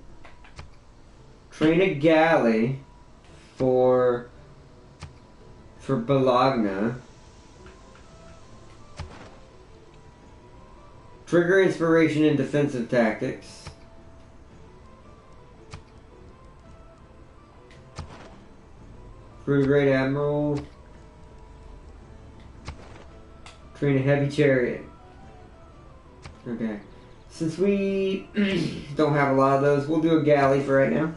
Train a galley for Bologna. Trigger inspiration in defensive tactics. For the Great Admiral. Train a heavy chariot. Okay. Since we don't have a lot of those, we'll do a galley for right now.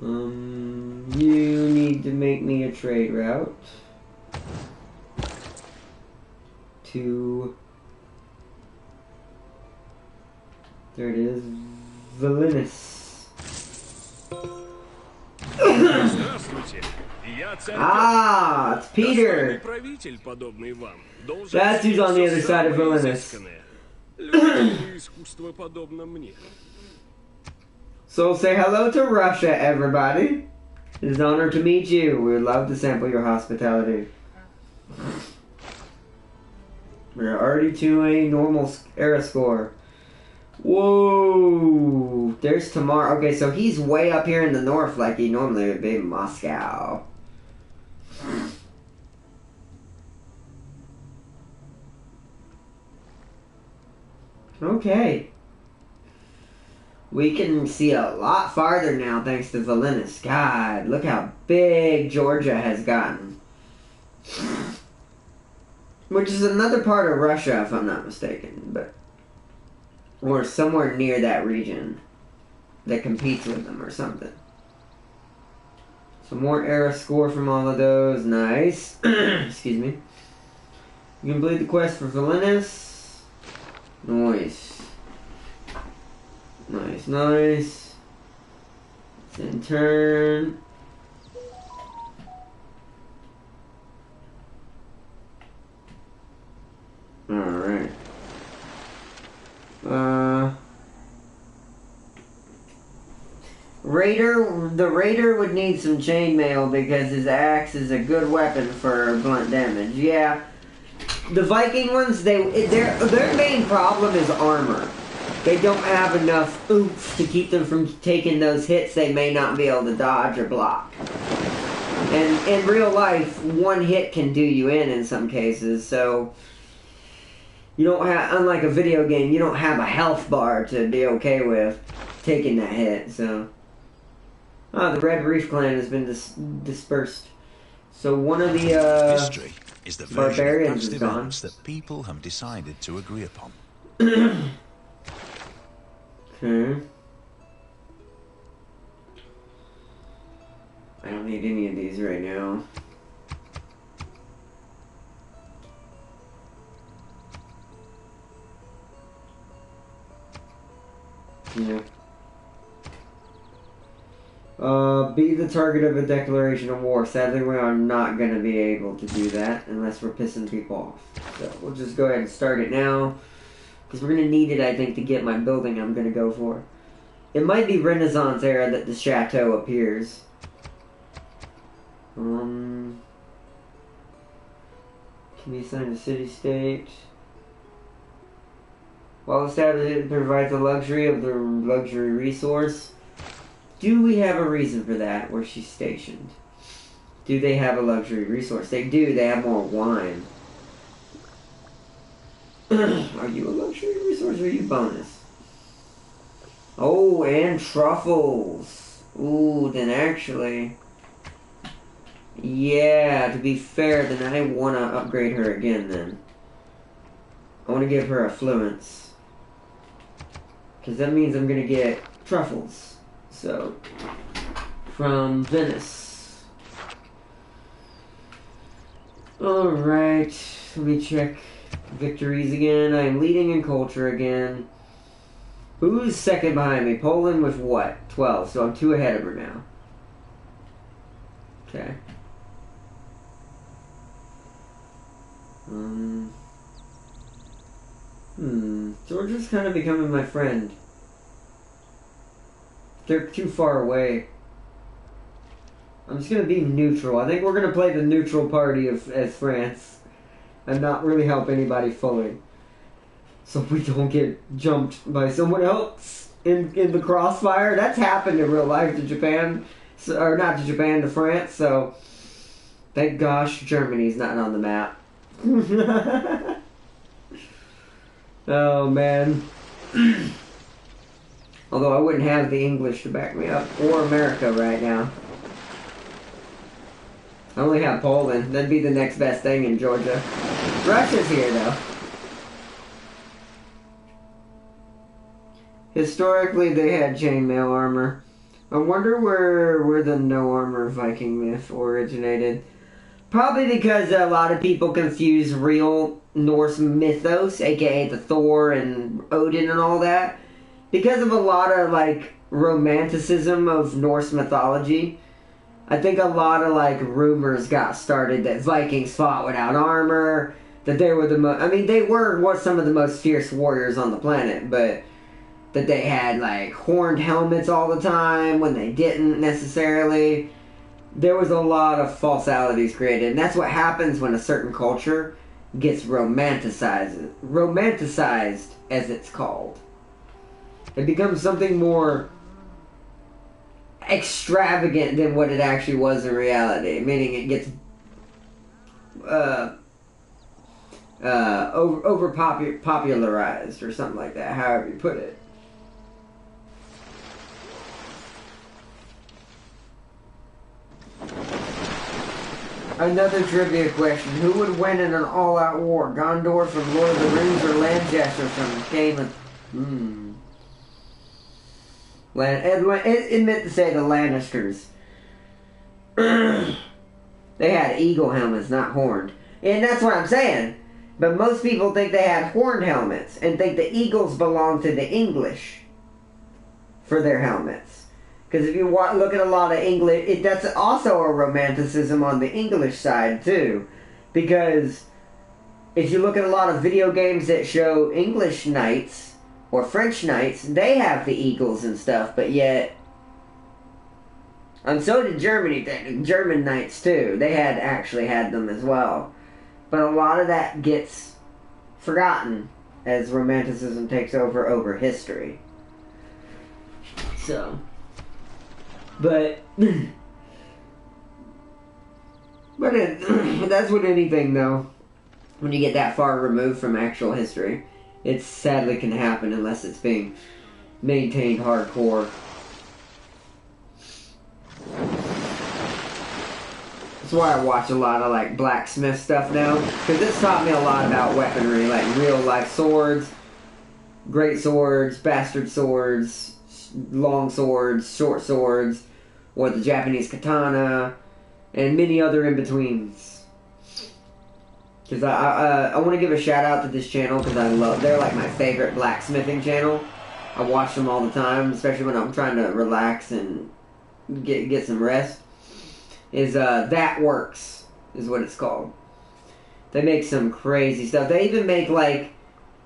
You need to make me a trade route to, there it is, Valinus. Ah, it's Peter. That's who's on the other side of Valinus. So say hello to Russia, everybody. It is an honor to meet you. We would love to sample your hospitality. We're already to a normal era score. Whoa! There's Tamar. Okay, so he's way up here in the north like he normally would be in Moscow. Okay. We can see a lot farther now thanks to Valinus. God, look how big Georgia has gotten. Which is another part of Russia, if I'm not mistaken. But or somewhere near that region that competes with them or something. So more era score from all of those. Nice. Excuse me. You complete the quest for Valinus. Nice. Nice, nice. It's in turn. Alright. The Raider would need some chainmail because his axe is a good weapon for blunt damage. Yeah. The Viking ones, their main problem is armor. They don't have enough oomph to keep them from taking those hits they may not be able to dodge or block. And in real life, one hit can do you in some cases, so you don't have, unlike a video game, you don't have a health bar to be okay with taking that hit, so. The Red Reef clan has been dispersed. So one of the history is the barbarians is gone. events that people have decided to agree upon. Okay. I don't need any of these right now. Yeah. Be the target of a declaration of war. Sadly, we are not going to be able to do that unless we're pissing people off. So we'll just go ahead and start it now. Because we're going to need it, I think, to get my building I'm going to go for. It might be Renaissance era that the chateau appears. Can be assigned a city-state. While established, it provides the luxury of the luxury resource. Do we have a reason for that, where she's stationed? Do they have a luxury resource? They do. They have more wine. Are you a luxury resource or are you bonus? Oh, and truffles. Ooh, then actually... Yeah, to be fair, then I want to upgrade her again then. I want to give her affluence. Because that means I'm going to get truffles. So, from Venice. Alright, let me check victories again. I am leading in culture again. Who's second behind me? Poland with what? 12, so I'm 2 ahead of her now. Okay. Georgia's kind of becoming my friend. They're too far away. I'm just gonna be neutral. I think we're gonna play the neutral party as France, and not really help anybody fully. so we don't get jumped by someone else in the crossfire. That's happened in real life to Japan, so, or not to Japan, to France. So thank gosh Germany's not on the map. Oh man. Although I wouldn't have the English to back me up, or America right now. I only have Poland. That'd be the next best thing in Georgia. Russia's here though. Historically, they had chainmail armor. I wonder where the no armor Viking myth originated. Probably because a lot of people confuse real Norse mythos, aka the Thor and Odin and all that, because of a lot of like romanticism of Norse mythology. I think a lot of like rumors got started that Vikings fought without armor, that they were they were some of the most fierce warriors on the planet, but that they had like horned helmets all the time when they didn't necessarily. There was a lot of falsalities created, and that's what happens when a certain culture gets romanticized, as it's called. It becomes something more extravagant than what it actually was in reality, meaning it gets popularized or something like that, however you put it. Another trivia question. Who would win in an all-out war? Gondor from Lord of the Rings or Lanchester from Game of... It meant to say the Lannisters. They had eagle helmets, not horned. And that's what I'm saying. But most people think they had horned helmets and think the eagles belong to the English for their helmets. Because if you look at a lot of English, that's also a romanticism on the English side too. Because if you look at a lot of video games that show English knights or French knights, they have the eagles and stuff, but yet, and so did German knights too. They actually had them as well. But a lot of that gets forgotten as romanticism takes over history. So... But that's with anything though. When you get that far removed from actual history, it sadly can happen unless it's being maintained hardcore. That's why I watch a lot of like blacksmith stuff now, because it's taught me a lot about weaponry, like real life swords, great swords, bastard swords, long swords, short swords, or the Japanese katana, and many other in-betweens. Because I want to give a shout out to this channel because they're like my favorite blacksmithing channel. I watch them all the time, especially when I'm trying to relax and get some rest. That Works is what it's called. They make some crazy stuff. They even make like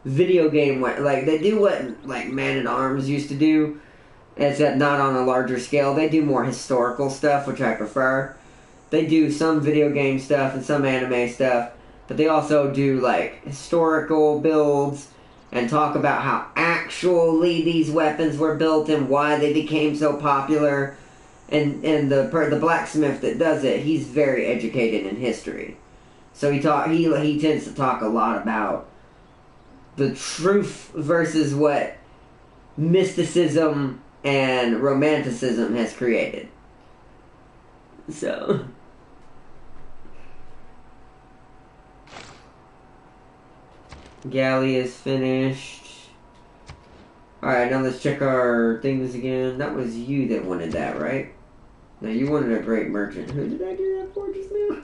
video game, like they do what like Man at Arms used to do. Except not on a larger scale. They do more historical stuff, which I prefer. They do some video game stuff and some anime stuff, but they also do like historical builds and talk about how actually these weapons were built and why they became so popular. And the blacksmith that does it, he's very educated in history, so he tends to talk a lot about the truth versus what mysticism and romanticism has created. So galley is finished. Alright, now let's check our things again. That was you that wanted that, right? No, you wanted a great merchant. Who did I do that for just now?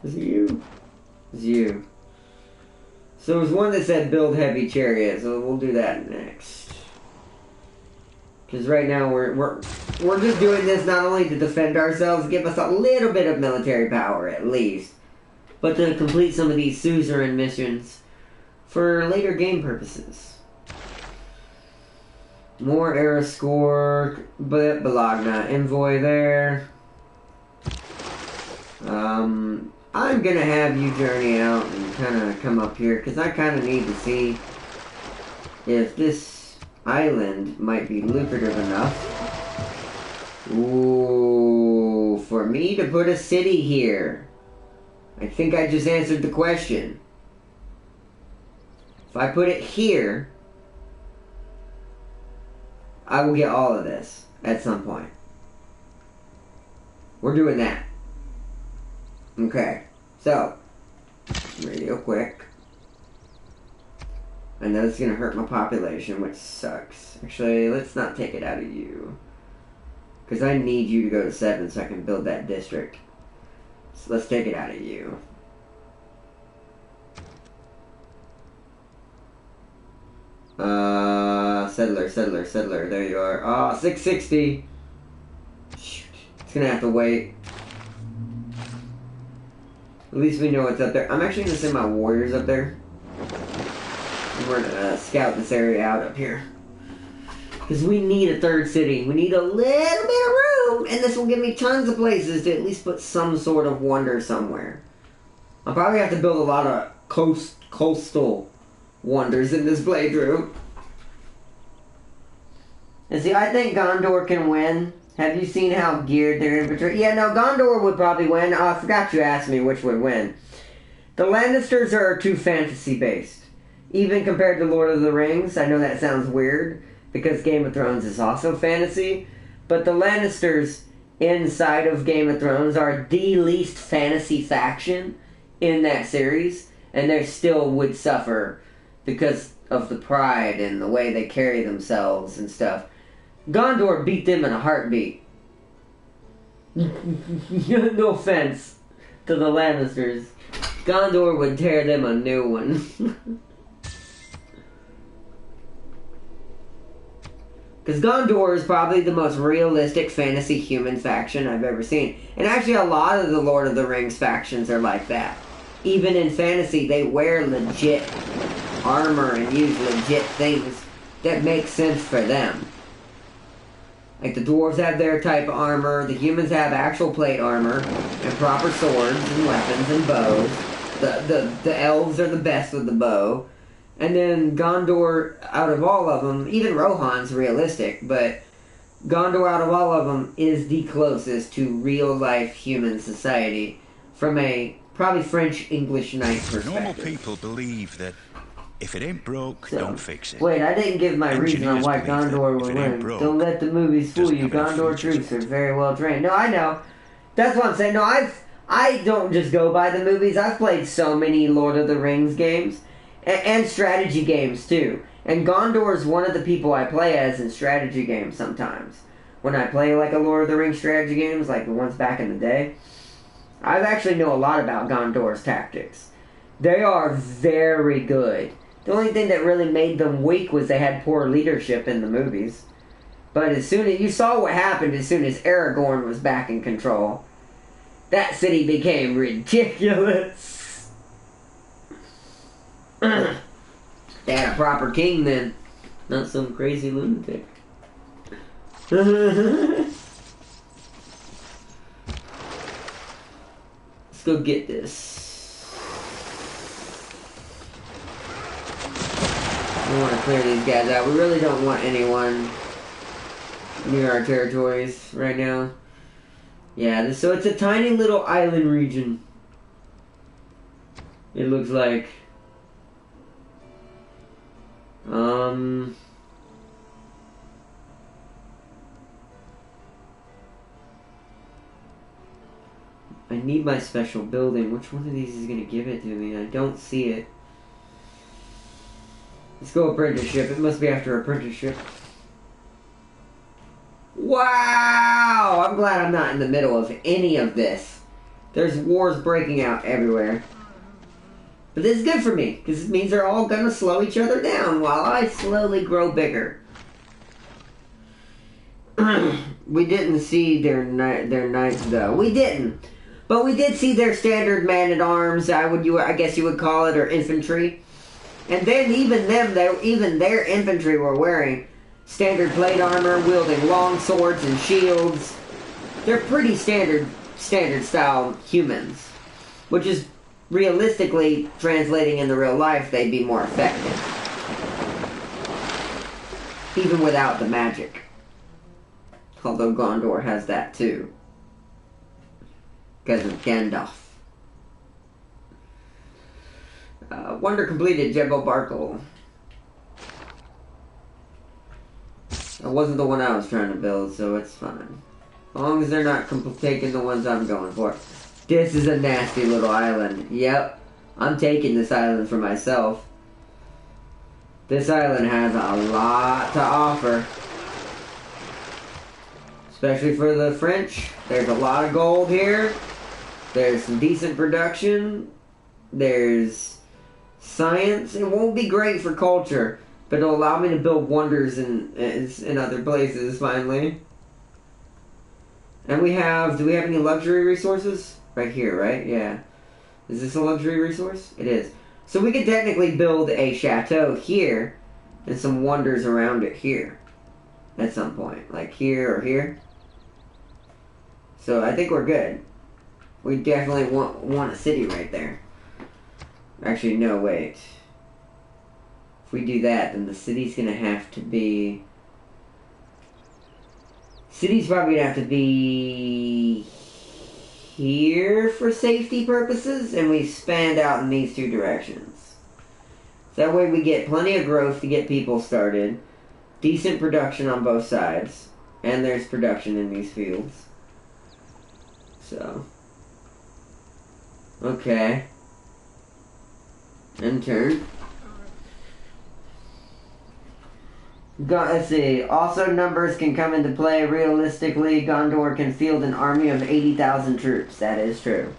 Was it you? It was you. So there's one that said build heavy chariot, so we'll do that next. Because right now we're just doing this not only to defend ourselves, give us a little bit of military power at least, but to complete some of these suzerain missions for later game purposes. More era score, but Bologna envoy there. I'm gonna have you journey out and kind of come up here, because I kind of need to see if this island might be lucrative enough. Ooh, for me to put a city here. I think I just answered the question. If I put it here, I will get all of this at some point. We're doing that. Okay, so, real quick. I know it's gonna hurt my population, which sucks. Actually, let's not take it out of you. Because I need you to go to 7 so I can build that district. So let's take it out of you. Settler. There you are. Oh, 660. Shoot. It's gonna have to wait. At least we know what's up there. I'm actually gonna send my warriors up there. We're gonna scout this area out up here. Because we need a third city. We need a little bit of room. And this will give me tons of places to at least put some sort of wonder somewhere. I'll probably have to build a lot of coastal wonders in this playthrough. And see, I think Gondor can win. Have you seen how geared their infantry? Yeah, no, Gondor would probably win. Oh, I forgot you asked me which would win. The Lannisters are too fantasy-based. Even compared to Lord of the Rings. I know that sounds weird, because Game of Thrones is also fantasy. But the Lannisters inside of Game of Thrones are the least fantasy faction in that series. And they still would suffer because of the pride and the way they carry themselves and stuff. Gondor beat them in a heartbeat. No offense to the Lannisters. Gondor would tear them a new one. Because Gondor is probably the most realistic fantasy human faction I've ever seen. And actually a lot of the Lord of the Rings factions are like that. Even in fantasy, they wear legit armor and use legit things that make sense for them. Like the dwarves have their type of armor, the humans have actual plate armor, and proper swords and weapons and bows. The elves are the best with the bow. And then Gondor, out of all of them, even Rohan's realistic, but Gondor out of all of them is the closest to real-life human society from a probably French-English knight perspective. Normal people believe that if it ain't broke, don't fix it. Wait, I didn't give my reason on why Gondor will win. Don't let the movies fool you. Gondor troops are very well trained. No, I know. That's what I'm saying. No, I don't just go by the movies. I've played so many Lord of the Rings games. And strategy games, too. And Gondor is one of the people I play as in strategy games sometimes. When I play like a Lord of the Rings strategy games, like the ones back in the day, I actually know a lot about Gondor's tactics. They are very good. The only thing that really made them weak was they had poor leadership in the movies. But as soon as you saw what happened as soon as Aragorn was back in control, that city became ridiculous. They had a proper king then, not some crazy lunatic. Let's go get this. We want to clear these guys out. We really don't want anyone near our territories right now. Yeah, so it's a tiny little island region. It looks like. I need my special building. Which one of these is going to give it to me? I don't see it. Let's go apprenticeship. It must be after apprenticeship. Wow! I'm glad I'm not in the middle of any of this. There's wars breaking out everywhere. But this is good for me, because it means they're all going to slow each other down while I slowly grow bigger. We didn't see their knights, though. We didn't. But we did see their standard man-at-arms, I guess you would call it, or infantry. And then even their infantry were wearing standard plate armor, wielding long swords and shields. They're pretty standard style humans. which is realistically translating into real life, they'd be more effective. Even without the magic. Although Gondor has that too. Because of Gandalf. Wonder completed, Jebbo Barkle. That wasn't the one I was trying to build, so it's fine. As long as they're not taking the ones I'm going for. This is a nasty little island. Yep. I'm taking this island for myself. This island has a lot to offer. Especially for the French. There's a lot of gold here. There's some decent production. There's science. It won't be great for culture, but it'll allow me to build wonders in other places, finally. And we have... Do we have any luxury resources? Right here, right? Yeah. Is this a luxury resource? It is. So we could technically build a chateau here and some wonders around it here. At some point. Like here or here. So I think we're good. We definitely want a city right there. Actually, no, wait. If we do that, then the city's gonna have to be... City's probably gonna have to be... here for safety purposes, and we expand out in these two directions. So that way we get plenty of growth to get people started. Decent production on both sides. And there's production in these fields. So... Okay. End turn. Let's see. Also, numbers can come into play. Realistically, Gondor can field an army of 80,000 troops. That is true.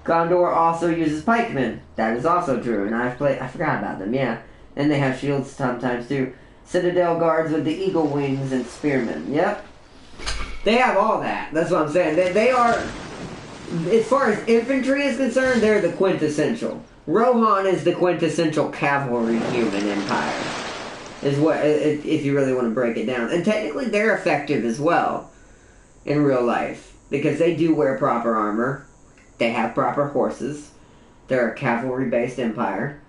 Gondor also uses pikemen. That is also true. And I forgot about them, yeah. And they have shields sometimes, too. Citadel guards with the eagle wings and spearmen. Yep. They have all that. That's what I'm saying. They are... As far as infantry is concerned, they're the quintessential. Rohan is the quintessential cavalry human empire. Is what, if you really want to break it down. And technically they're effective as well. In real life. Because they do wear proper armor. They have proper horses. They're a cavalry-based empire.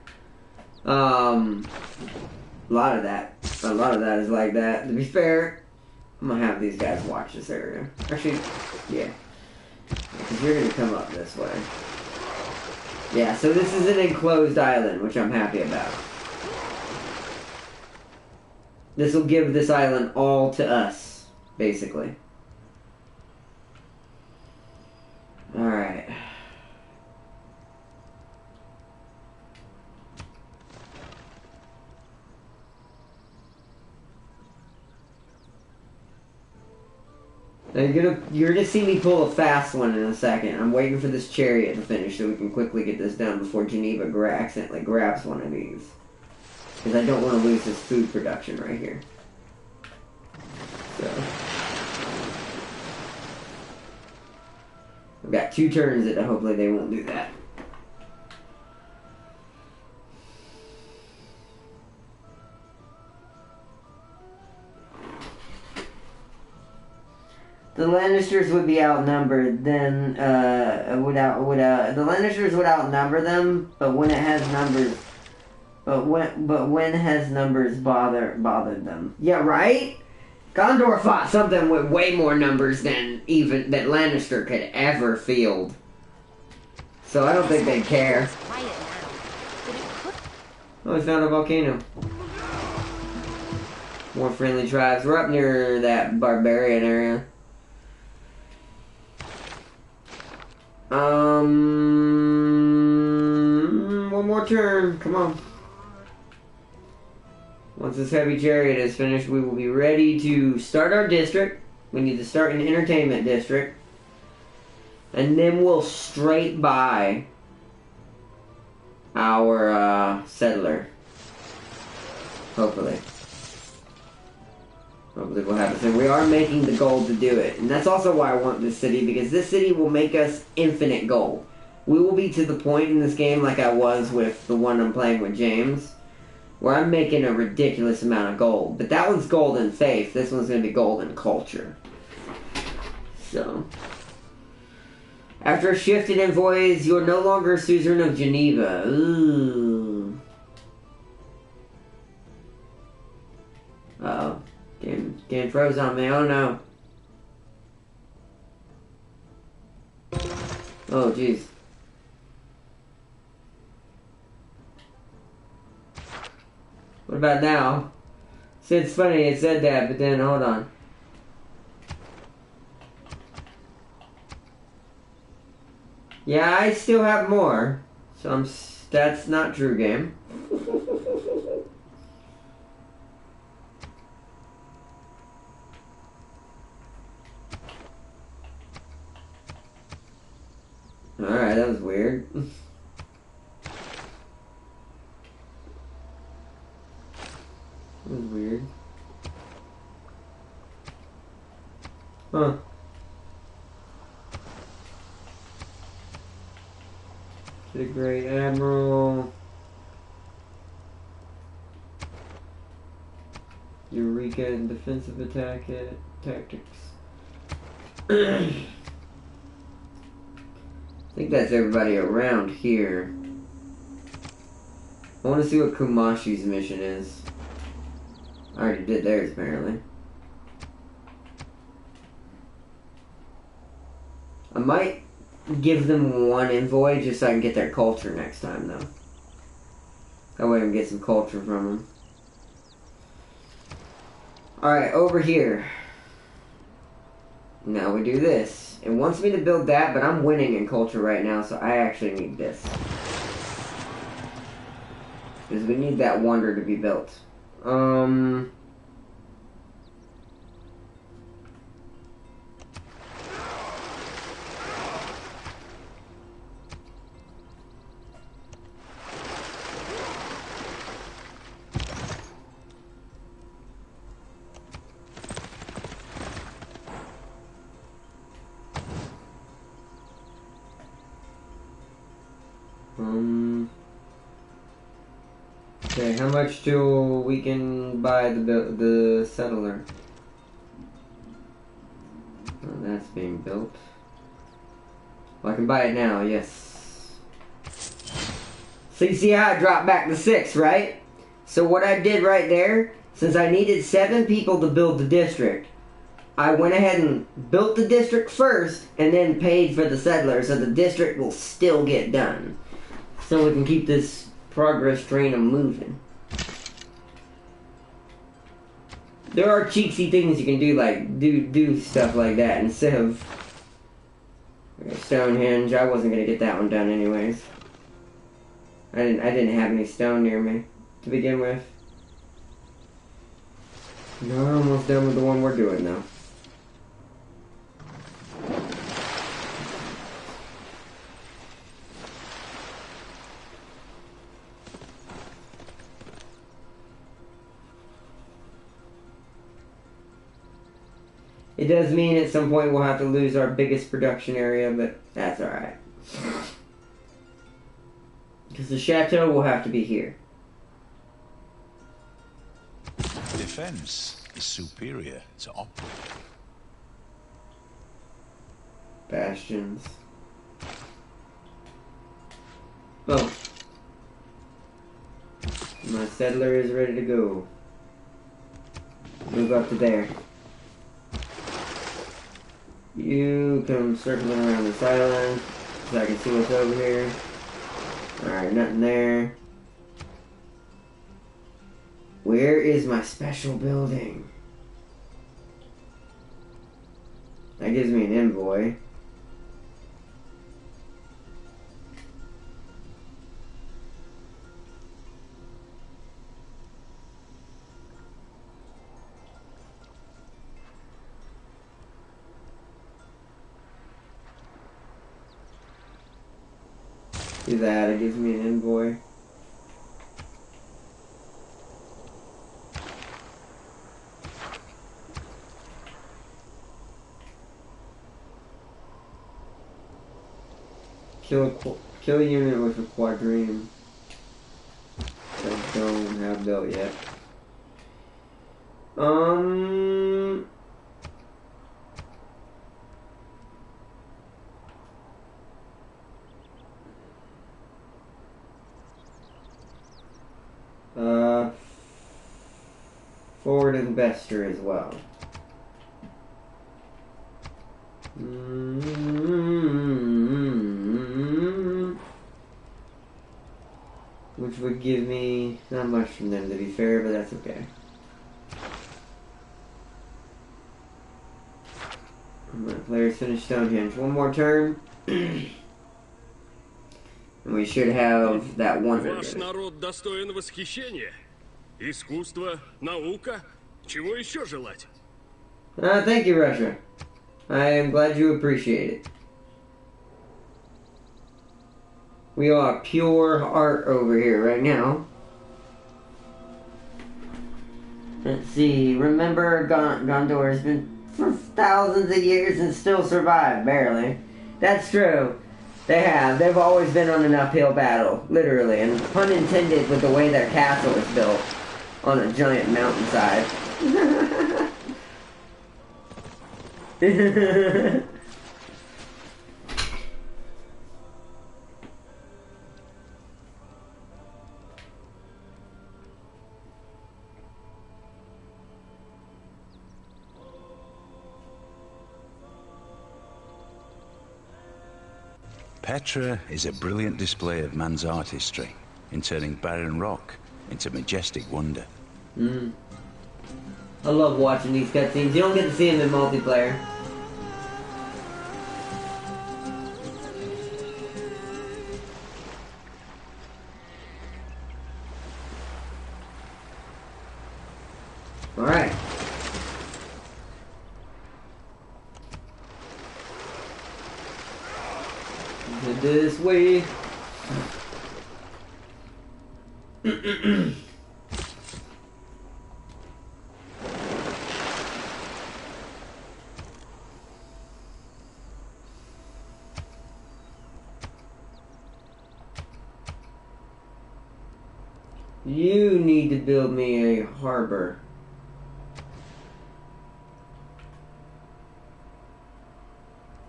A lot of that is like that. To be fair, I'm gonna have these guys watch this area. Actually, yeah. Because you're going to come up this way. Yeah, so this is an enclosed island, which I'm happy about. This will give this island all to us, basically. Alright. Now you're gonna see me pull a fast one in a second. I'm waiting for this chariot to finish so we can quickly get this done before Geneva accidentally grabs one of these. Because I don't want to lose this food production right here. So I've got 2 turns that hopefully they won't do that. The Lannisters would be outnumbered. Then the Lannisters would outnumber them, but when it has numbers, when has numbers bothered them? Yeah, right. Gondor fought something with way more numbers than that Lannister could ever field. So I don't think they care. Oh, we found a volcano. More friendly tribes. We're up near that barbarian area. One more turn. Come on. Once this heavy chariot is finished, we will be ready to start our district. We need to start an entertainment district. And then we'll straight by our settler. Hopefully. Hopefully we'll have it. So we are making the gold to do it. And that's also why I want this city, because this city will make us infinite gold. We will be to the point in this game like I was with the one I'm playing with James, where I'm making a ridiculous amount of gold. But that one's gold in faith. This one's going to be gold in culture. So, After a shift in envoys, you are no longer suzerain of Geneva. Ooh. Uh-oh. Game froze on me. Oh no. Oh jeez. What about now? See, it's funny, it said that, but then, hold on. Yeah, I still have more. So that's not true, game. Alright, that was weird. That was weird. Huh. To the Great Admiral. Eureka and defensive tactics. I think that's everybody around here. I want to see what Kumashi's mission is. I already did theirs, apparently. I might give them one envoy just so I can get their culture next time, though. That way I can get some culture from them. Alright, over here. Now we do this. It wants me to build that, but I'm winning in culture right now, so I actually need this. Because we need that wonder to be built. Okay, how much till we can buy the settler? Oh, that's being built. Well, I can buy it now, yes. So you see how I dropped back to 6, right? So what I did right there, since I needed 7 people to build the district, I went ahead and built the district first, and then paid for the settler, so the district will still get done. So we can keep this progress train moving. There are cheatsy things you can do, like do stuff like that instead of Stonehenge. I wasn't gonna get that one done anyways. I didn't have any stone near me to begin with. No, we're almost done with the one we're doing now. It does mean at some point we'll have to lose our biggest production area, but that's alright. Because the chateau will have to be here. Defense is superior to opera. Bastions. Oh. My settler is ready to go. Move up to there. You come circling around this island so I can see what's over here. Alright, nothing there. Where is my special building? That gives me an envoy. Do that, it gives me an envoy. Kill a unit with a quadrine that I don't have built yet. Forward and Bester as well. Which would give me not much from them, to be fair, but that's okay. My players finish Stonehenge. One more turn. And we should have that wonder. Ваш народ достоин восхищения. Искусство, наука. Чего еще желать? Thank you, Russia. I am glad you appreciate it. We are pure art over here right now. Let's see. Remember, Gondor has been for thousands of years and still survived, barely. That's true. They have. They've always been on an uphill battle, literally, and pun intended with the way their castle is built on a giant mountainside. Petra is a brilliant display of man's artistry in turning barren rock into majestic wonder. I love watching these cutscenes. You don't get to see them in multiplayer. Alright. This way. You need to build me a harbor.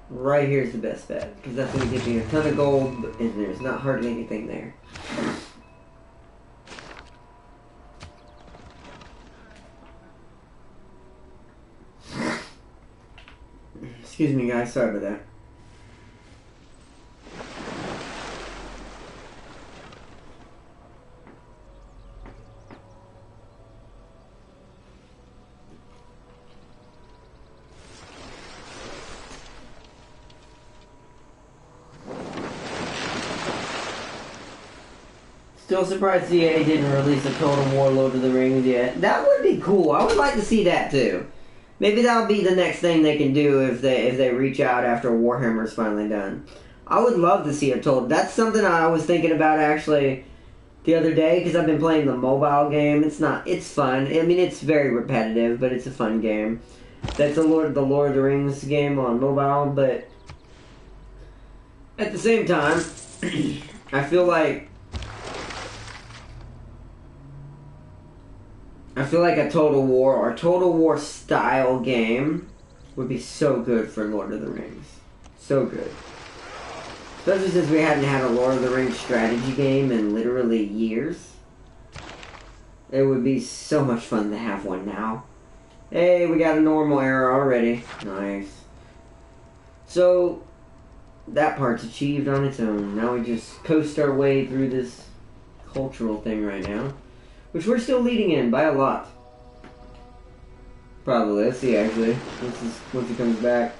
Right here's the best bet, because that's going to give me a ton of gold, and there's not hardly anything there. Excuse me, guys. Sorry about that. Still surprised EA didn't release a Total War Lord of the Rings yet. That would be cool. I would like to see that too. Maybe that'll be the next thing they can do if they reach out after Warhammer's finally done. I would love to see a Total. That's something I was thinking about actually the other day because I've been playing the mobile game. It's fun. I mean, it's very repetitive, but it's a fun game. That's the Lord of the Rings game on mobile, but at the same time, I feel like a Total War or Total War style game would be so good for Lord of the Rings. So good. Especially since we hadn't had a Lord of the Rings strategy game in literally years. It would be so much fun to have one now. Hey, we got a normal era already. Nice. So, that part's achieved on its own. Now we just coast our way through this cultural thing right now. Which we're still leading in by a lot. Probably. Let's see, actually. Once he comes back.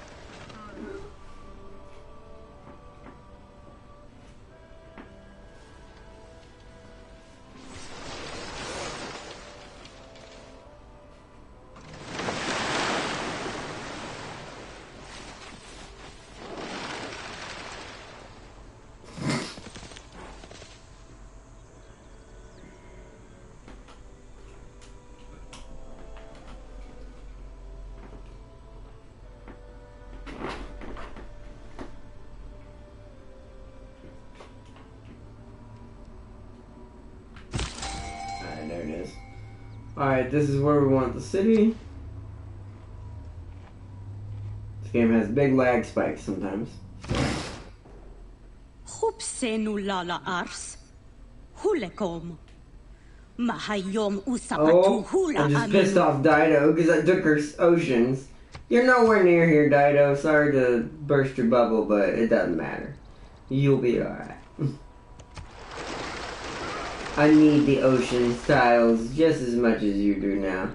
There it is. Alright, this is where we want the city. This game has big lag spikes sometimes. Hupsenu lala ars. Hulekom. Mahayom Oh, usapatu hula I'm just aminu. pissed off Dido because I took her oceans. You're nowhere near here, Dido. Sorry to burst your bubble, but it doesn't matter. You'll be alright. I need the ocean tiles just as much as you do now.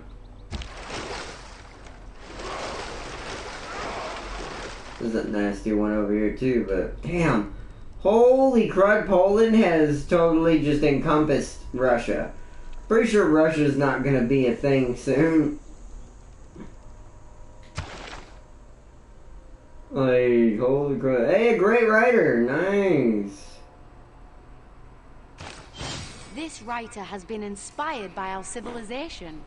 There's a nasty one over here too, but damn. Holy crud, Poland has totally just encompassed Russia. Pretty sure Russia's not gonna be a thing soon. Like, holy crud. Hey, a great writer! Nice! This writer has been inspired by our civilization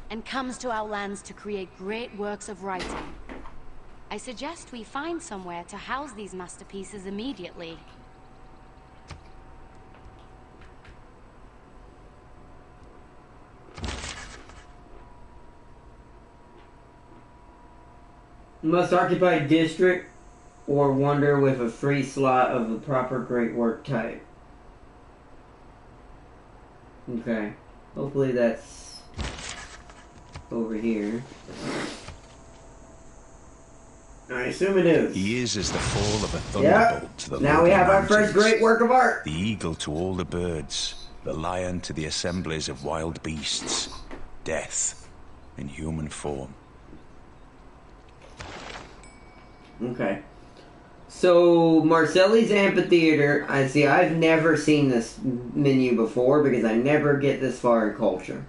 and comes to our lands to create great works of writing. I suggest we find somewhere to house these masterpieces immediately. Must occupy district or wonder with a free slot of the proper great work type. Okay. Hopefully that's over here. I assume it is. He is as the fall of a Yep. thunderbolt to the Now we lonely have our mountains. first great work of art. The eagle to all the birds, the lion to the assemblies of wild beasts, death in human form. Okay. So, Marcelli's Amphitheater, I see, I've never seen this menu before because I never get this far in culture,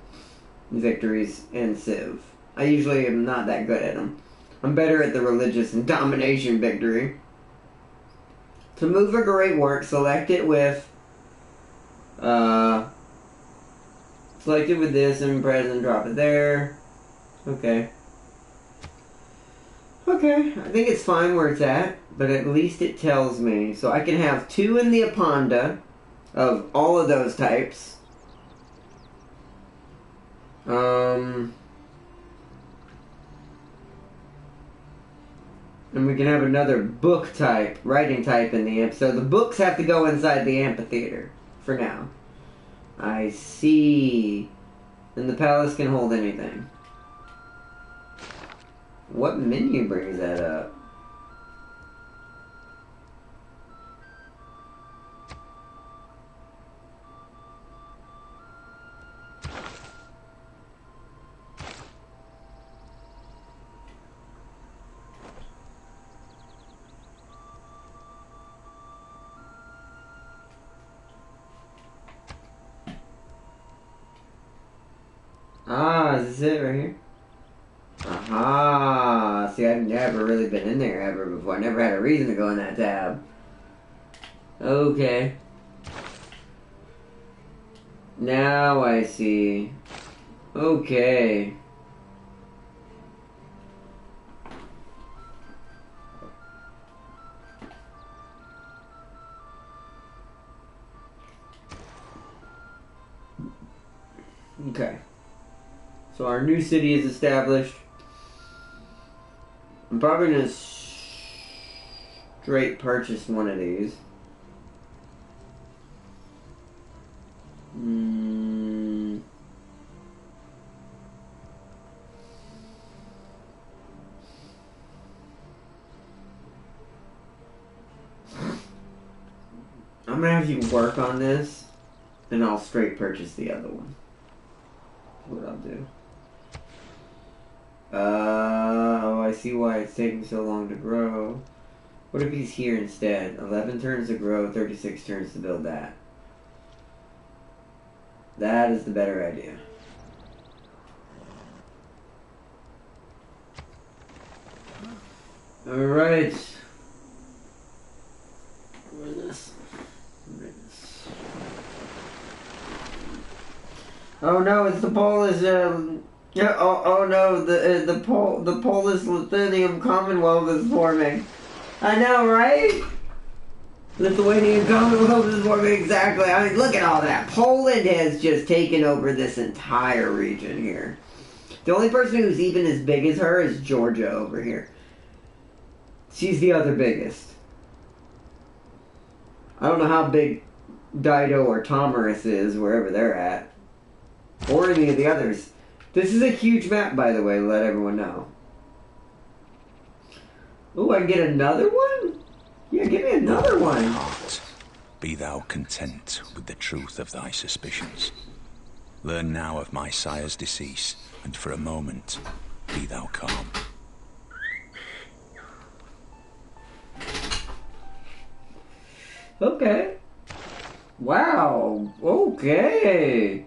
victories, and civ. I usually am not that good at them. I'm better at the religious and domination victory. To move a great work, select it with this and press and drop it there. Okay. Okay, I think it's fine where it's at, but at least it tells me. So I can have 2 in the Aponda of all of those types. And we can have another book type, writing type in the amp. So the books have to go inside the amphitheater for now. I see. And the palace can hold anything. What menu brings that up? Ah, is this it right here? Aha! See, I've never really been in there ever before. I never had a reason to go in that tab. Okay. Now I see. Okay. Okay. So our new city is established. I'm probably going to straight purchase one of these. I'm going to have you work on this, and I'll straight purchase the other one. That's what I'll do. Oh, I see why it's taking so long to grow. What if he's here instead? 11 turns to grow, 36 turns to build that. That is the better idea. Alright. Where's this? Oh no, it's the Polish, yeah, oh no, the Polish Lithuanian Commonwealth is forming. I know, right? Lithuanian Commonwealth is forming, exactly. I mean, look at all that. Poland has just taken over this entire region here. The only person who's even as big as her is Georgia over here. She's the other biggest. I don't know how big Dido or Tomarus is, wherever they're at. Or any of the others. This is a huge map, by the way, to let everyone know. Ooh, I can get another one? Yeah, give me another one. Heart, be thou content with the truth of thy suspicions. Learn now of my sire's decease, and for a moment, be thou calm. Okay. Wow. Okay.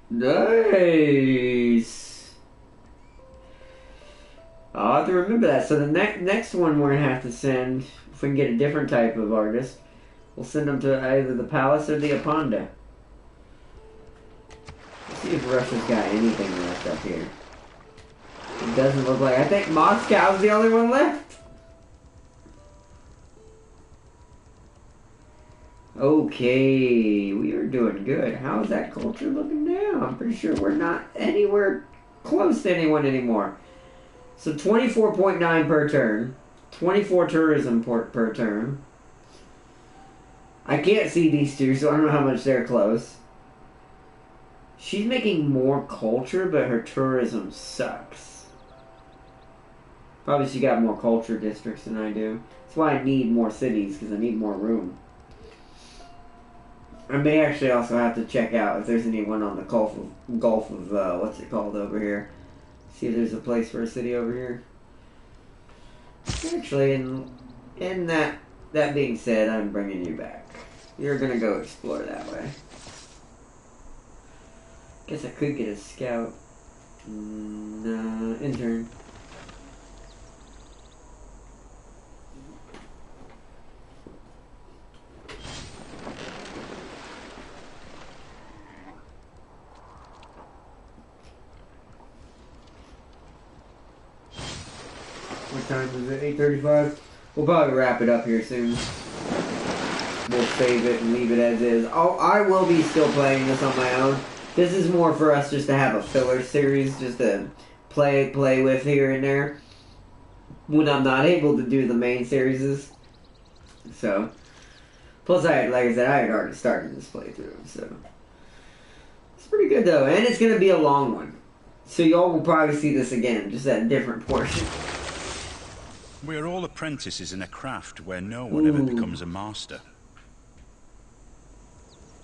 Nice. I'll have to remember that. So the next one we're going to have to send, if we can get a different type of artist, we'll send them to either the Palace or the Aponda. Let's see if Russia's got anything left up here. It doesn't look like... I think Moscow's the only one left. Okay, we are doing good. How's that culture looking now? I'm pretty sure we're not anywhere close to anyone anymore. So 24.9 per turn. 24 tourism per turn. I can't see these two, so I don't know how much they're close. She's making more culture, but her tourism sucks. Probably she got more culture districts than I do. That's why I need more cities, because I need more room. I may actually also have to check out if there's anyone on the Gulf of what's it called over here. See if there's a place for a city over here. Actually, in that being said, I'm bringing you back. You're gonna go explore that way. Guess I could get a scout. No, intern. What time is it? 8:35? We'll probably wrap it up here soon. We'll save it and leave it as is. Oh, I will be still playing this on my own. This is more for us just to have a filler series, just to play with here and there. When I'm not able to do the main series. So, plus like I said, I had already started this playthrough, so. It's pretty good though, and it's going to be a long one. So y'all will probably see this again, just at a different portion. We are all apprentices in a craft where no one ever becomes a master.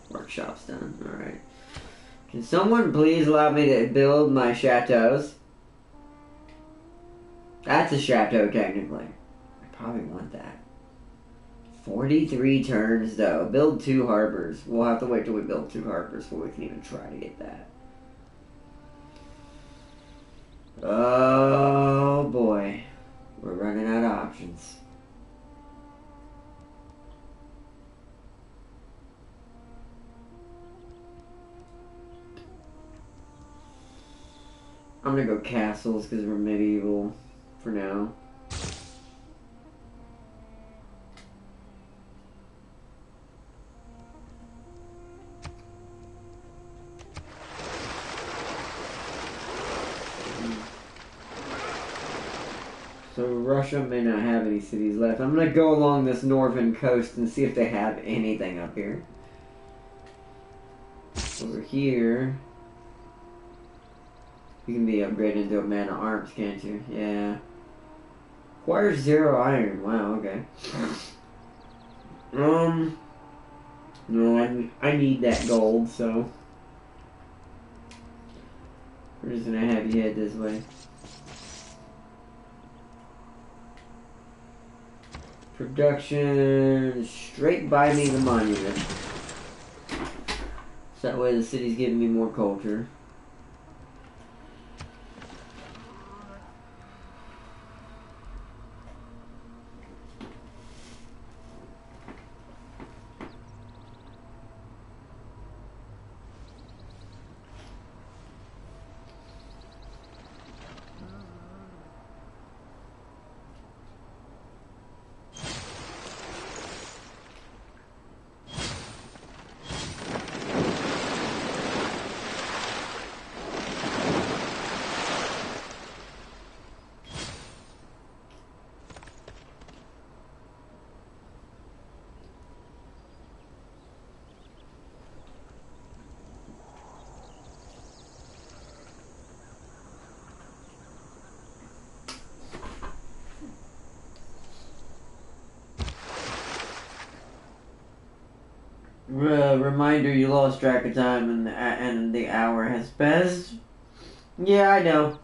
Workshop's done. Alright. Can someone please allow me to build my chateaus? That's a chateau, technically. I probably want that. 43 turns, though. Build 2 harbors. We'll have to wait till we build 2 harbors before we can even try to get that. Oh, boy. We're running out of options. I'm gonna go castles because we're medieval for now. So Russia may not have any cities left. I'm gonna go along this northern coast and see if they have anything up here. Over here. You can be upgraded into a man of arms, can't you? Yeah. Requires 0 iron. Wow, okay. No, I need that gold, so. We're just gonna have you head this way. Production. Straight by me the monument. So that way the city's giving me more culture. Reminder, you lost track of time and the hour has passed. Yeah, I know.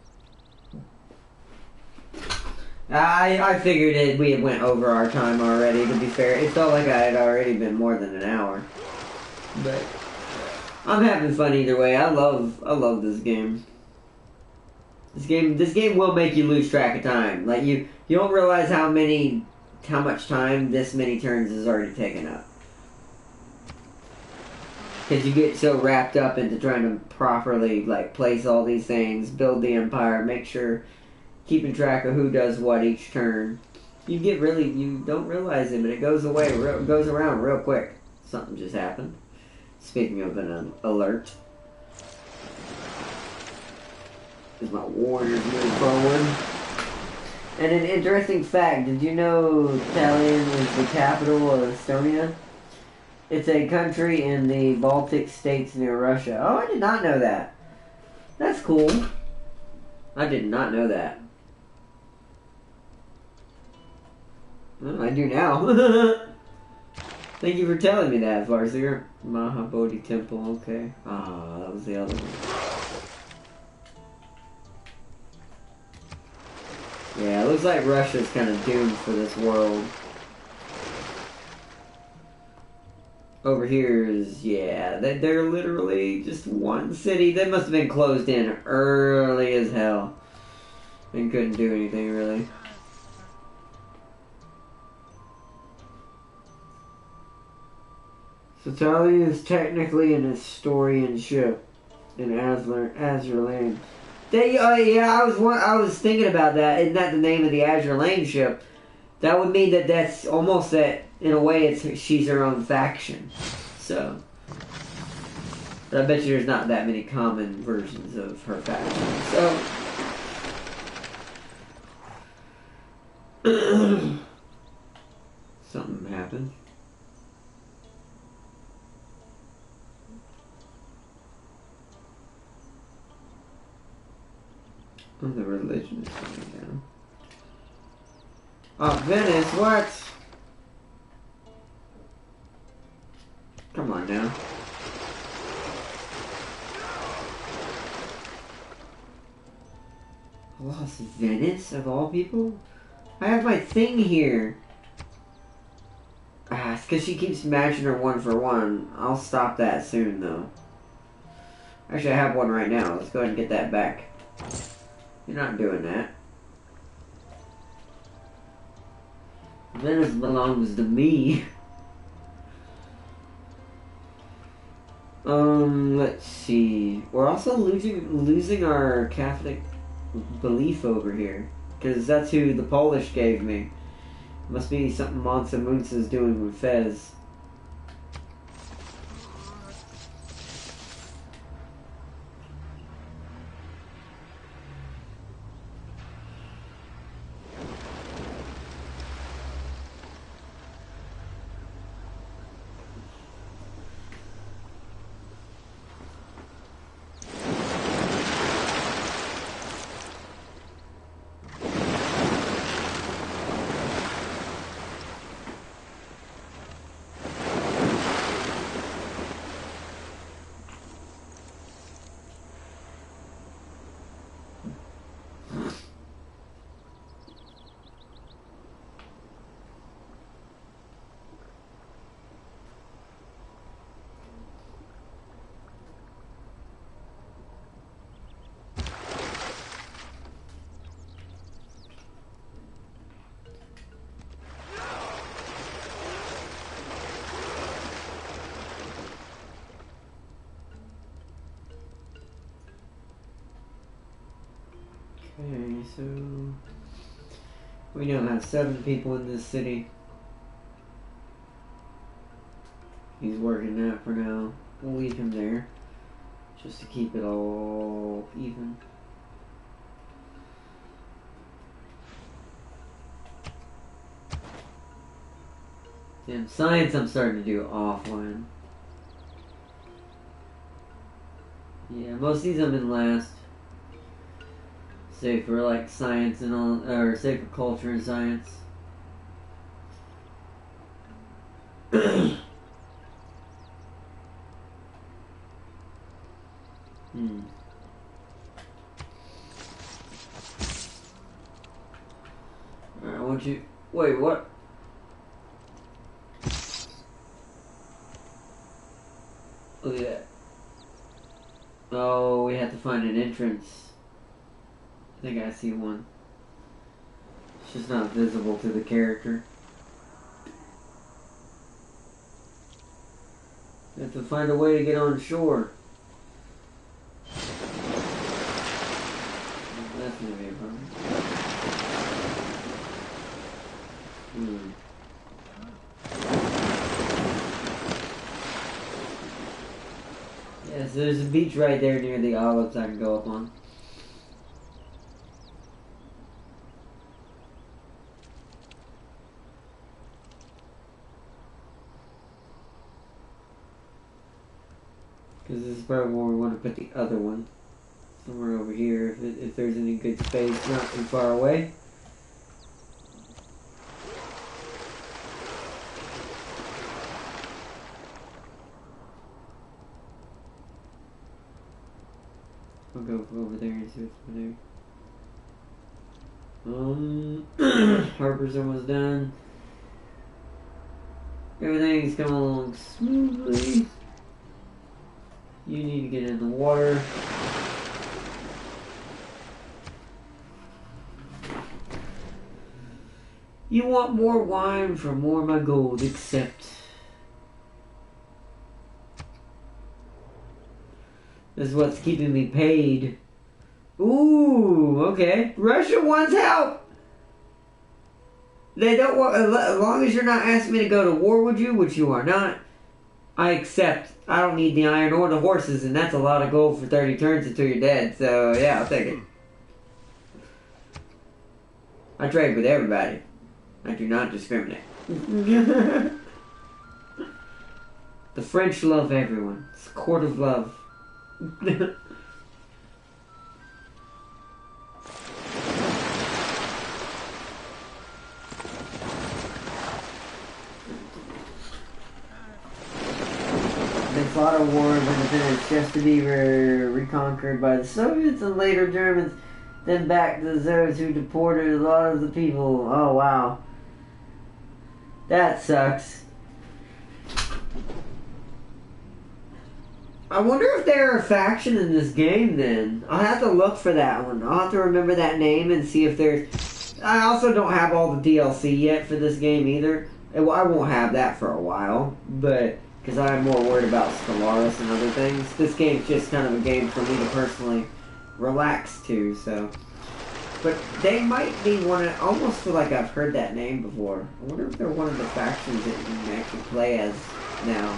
I figured we had went over our time already, to be fair. It felt like I had already been more than an hour. But I'm having fun either way. I love this game. This game will make you lose track of time. Like you don't realize how much time this many turns has already taken up. Because you get so wrapped up into trying to properly place all these things, build the empire, make sure keeping track of who does what each turn. You don't realize it, but it goes goes around real quick. Something just happened. Speaking of an alert. As my warriors move forward. And an interesting fact, did you know Tallinn is the capital of Estonia? It's a country in the Baltic states near Russia. Oh, I did not know that. That's cool. I did not know that. Well, I do now. Thank you for telling me that, Farseer. Mahabodhi Temple, okay. Ah, that was the other one. Yeah, it looks like Russia's kind of doomed for this world. Over here is, yeah, they're literally just one city. They must have been closed in early as hell. And couldn't do anything, really. Satali is technically an historian ship in Azure Lane. Yeah, I was thinking about that. Isn't that the name of the Azure Lane ship? That would mean that's almost that, in a way, she's her own faction. So, but I bet you there's not that many common versions of her faction. So, something happened. Oh, the religion is coming down. Oh, Venice, what? Come on now. Lost Venice, of all people? I have my thing here. Ah, it's because she keeps matching her 1-for-1. I'll stop that soon, though. Actually, I have one right now. Let's go ahead and get that back. You're not doing that. Venice belongs to me. Let's see. We're also losing our Catholic belief over here. Because that's who the Polish gave me. Must be something Mansa Musa's doing with Fez. Okay, so we now have 7 people in this city. He's working that for now. We'll leave him there, just to keep it all even. Damn, science I'm starting to do offline. Yeah, most of these I'm in last. Save for like science and all, or save for culture and science. to... Wait, what? Look at that. Oh, we have to find an entrance. I think I see one. It's just not visible to the character. We have to find a way to get on shore. That's gonna be a problem. Yeah, so there's a beach right there near the olives I can go up on. Because this is probably where we want to put the other one. Somewhere over here, if there's any good space, not too far away. I'll go over there and see what's over there. Harper's almost done. Everything's coming along smoothly. You need to get in the water. You want more wine for more of my gold, except... This is what's keeping me paid. Ooh, okay. Russia wants help! They don't want... As long as you're not asking me to go to war with you, which you are not, I accept. I don't need the iron or the horses, and that's a lot of gold for 30 turns until you're dead, so yeah, I'll take it. I trade with everybody. I do not discriminate. The French love everyone. It's a court of love. They fought a war of independence just to be reconquered by the Soviets and later Germans, then back to the Czars who deported a lot of the people. Oh, wow. That sucks. I wonder if they're a faction in this game then. I'll have to look for that one. I'll have to remember that name and see if there's... I also don't have all the DLC yet for this game either. Well, I won't have that for a while, but... Because I'm more worried about Stellaris and other things. This game's just kind of a game for me to personally relax to, so... But they might be one of... I almost feel like I've heard that name before. I wonder if they're one of the factions that you can actually play as now.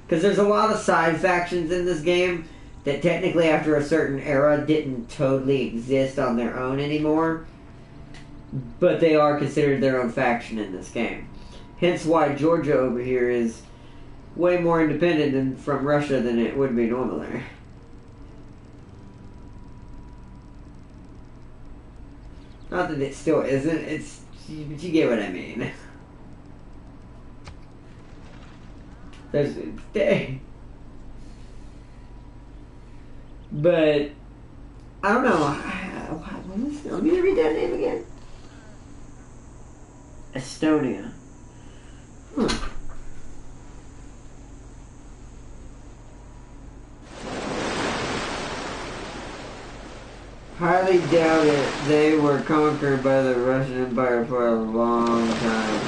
Because there's a lot of side factions in this game that technically after a certain era didn't totally exist on their own anymore. But they are considered their own faction in this game. Hence why Georgia over here is way more independent from Russia than it would be normally. Not that it still isn't, it's... But you get what I mean. There's... But... I don't know. Let me read that name again. Estonia. Highly doubt it. They were conquered by the Russian Empire for a long time.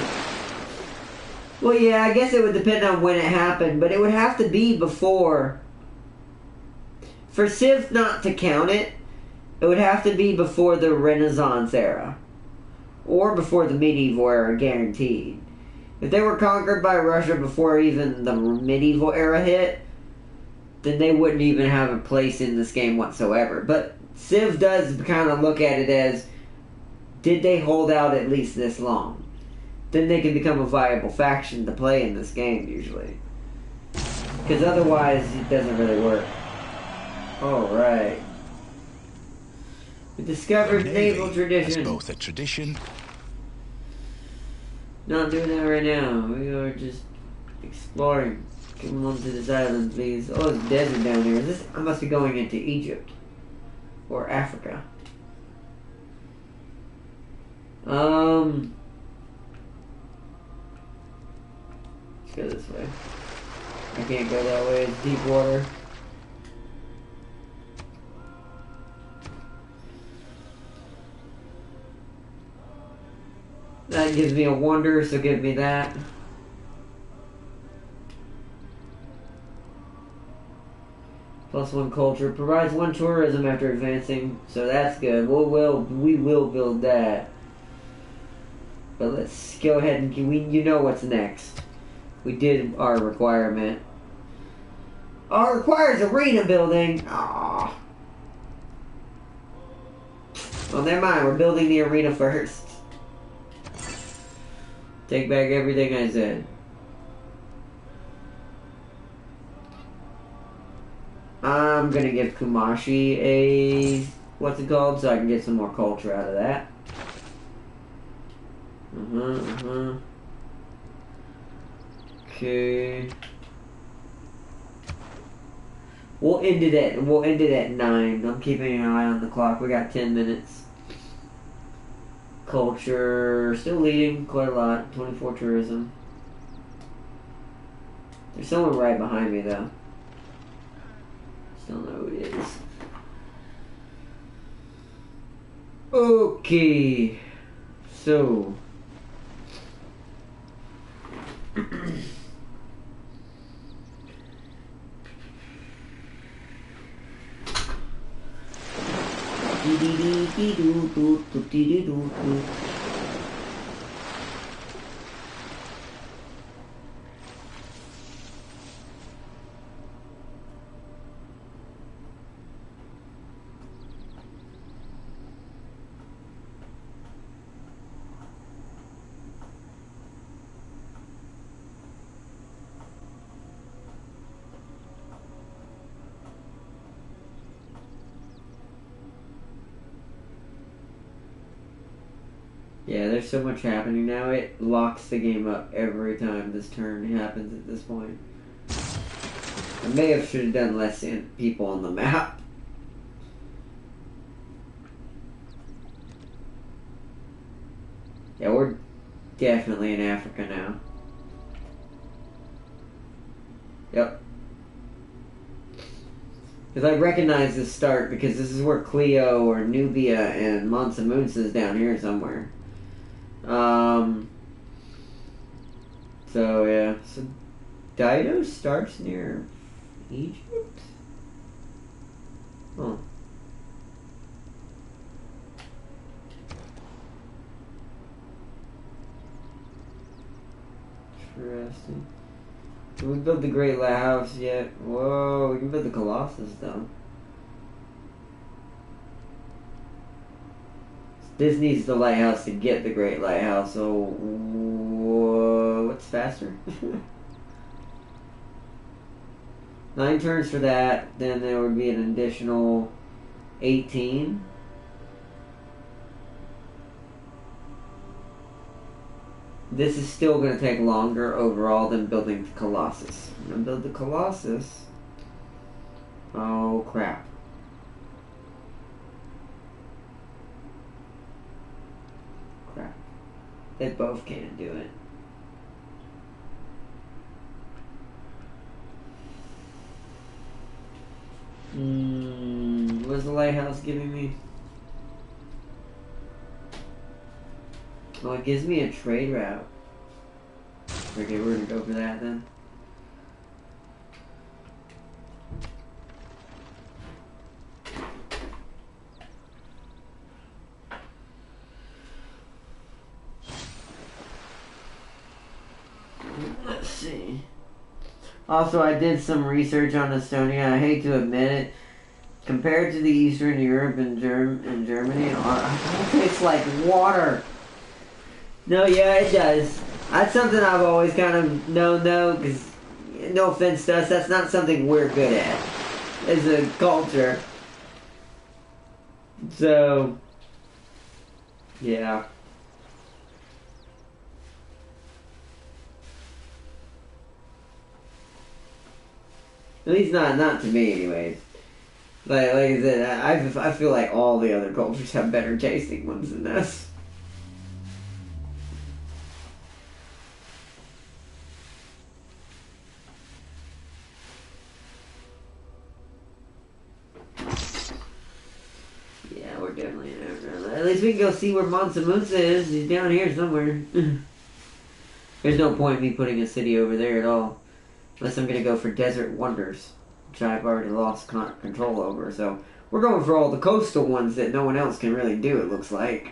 Well, yeah, I guess it would depend on when it happened, but it would have to be before. For Civ not to count it, it would have to be before the Renaissance era. Or before the medieval era, guaranteed. If they were conquered by Russia before even the medieval era hit, then they wouldn't even have a place in this game whatsoever. But Civ does kind of look at it as, did they hold out at least this long? Then they can become a viable faction to play in this game, usually. Because otherwise, it doesn't really work. Alright. We discovered naval tradition. Both a tradition. Not doing that right now. We are just exploring. Come on to this island, please. Oh, it's desert down here. I must be going into Egypt. Or Africa. Let's go this way. I can't go that way, it's deep water. That gives me a wonder, so give me that. +1 culture. Provides 1 tourism after advancing, so that's good. We will build that. But let's go ahead and you know what's next. We did our requirement. Oh, it requires arena building. Aww. Well, never mind. We're building the arena first. Take back everything I said. I'm gonna give Kumashi a what's it called, so I can get some more culture out of that. Okay. We'll end it at 9. I'm keeping an eye on the clock. We got 10 minutes. Culture still leading quite a lot. 24 tourism. There's someone right behind me though. Still know who it is. Okay. So yeah, there's so much happening now, it locks the game up every time this turn happens at this point. I may have should have done less people on the map. Yeah, we're definitely in Africa now. Yep. Because I recognize this start because this is where Cleo or Nubia and Mansa Musa is down here somewhere. So yeah, so Dido starts near Egypt? Oh. Interesting. Can we build the Great Lighthouse yet? Whoa, we can build the Colossus though. This needs the lighthouse to get the Great Lighthouse, so what's faster? 9 turns for that, then there would be an additional 18. This is still going to take longer overall than building the Colossus. I'm going to build the Colossus. Oh crap. They both can't do it. What's the lighthouse giving me? Well, it gives me a trade route. Okay, we're gonna go for that then. Let's see. Also, I did some research on Estonia. I hate to admit it. Compared to the Eastern Europe and Germany, it tastes like water. No, yeah, it does. That's something I've always kind of known, though, because, no offense to us, that's not something we're good at as a culture. So, yeah. At least not to me, anyways. Like I said, I feel like all the other cultures have better tasting ones than us. least we can go see where Mansa Musa is. He's down here somewhere. There's no point in me putting a city over there at all. Unless I'm gonna go for Desert Wonders, which I've already lost control over. So we're going for all the coastal ones that no one else can really do, it looks like.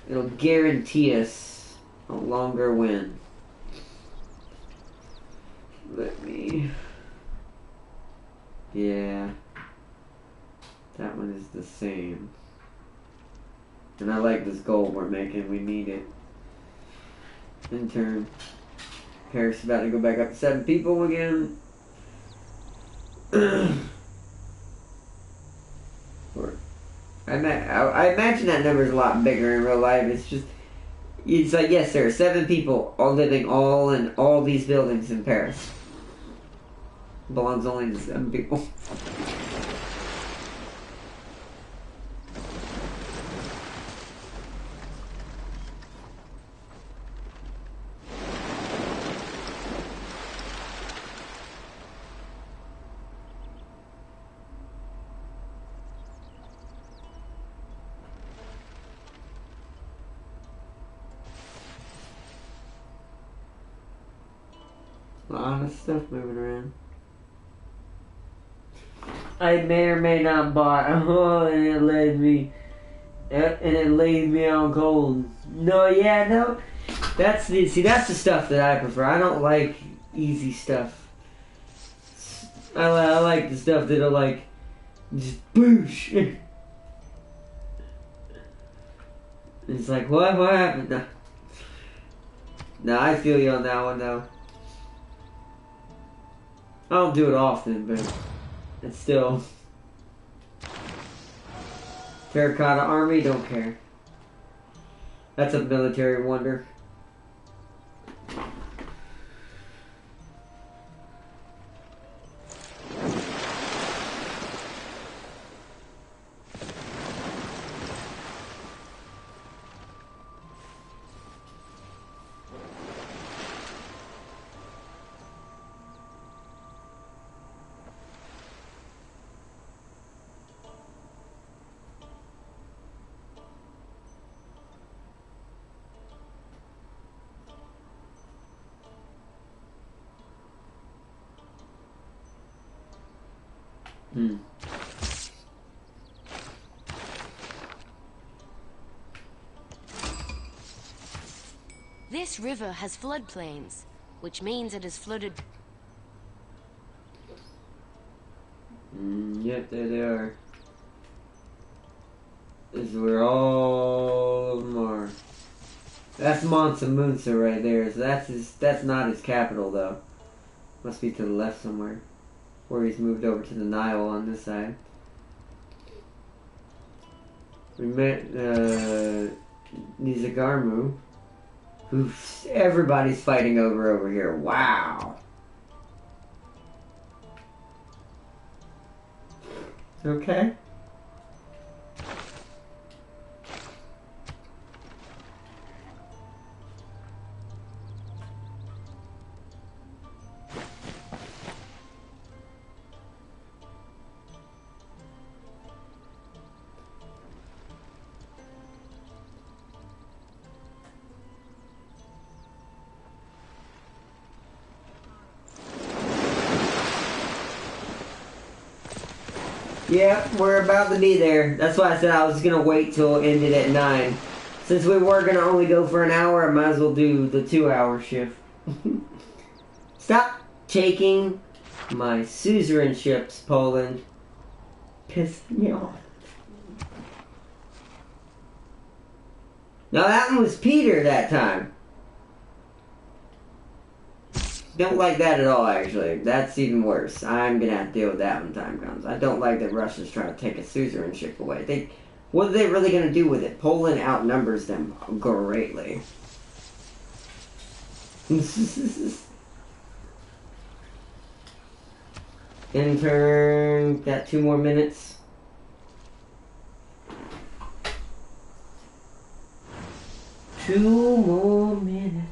It'll guarantee us a longer win. Let me... Yeah. That one is the same. And I like this goal we're making. We need it. In turn. Paris is about to go back up to 7 people again. I imagine that number is a lot bigger in real life. It's like, yes, there are 7 people all living all in all these buildings in Paris. Belongs only to 7 people. A lot of stuff moving around. I may or may not buy. Oh, and it laid me out cold. No, yeah, no. That's the stuff that I prefer. I don't like easy stuff. I like the stuff that'll like just boosh. It's like what happened? No, I feel you on that one though. I don't do it often, but it's still... Terracotta Army, don't care. That's a military wonder. This river has floodplains, which means it has flooded. Yep, there they are. This is where all of them are. That's Mansa Musa right there. So that's not his capital though. Must be to the left somewhere. Where he's moved over to the Nile on this side. We met Nizagarmu, who everybody's fighting over here. Wow. Okay. Yep, we're about to be there. That's why I said I was going to wait till it ended at 9. Since we were going to only go for an hour, I might as well do the 2-hour shift. Stop taking my suzerain ships, Poland. Piss me off. Now that one was Peter that time. Don't like that at all, actually. That's even worse. I'm gonna have to deal with that when time comes. I don't like that Russia's trying to take a suzerainship away. What are they really gonna do with it? Poland outnumbers them greatly. Intern, got 2 more minutes. Two more minutes.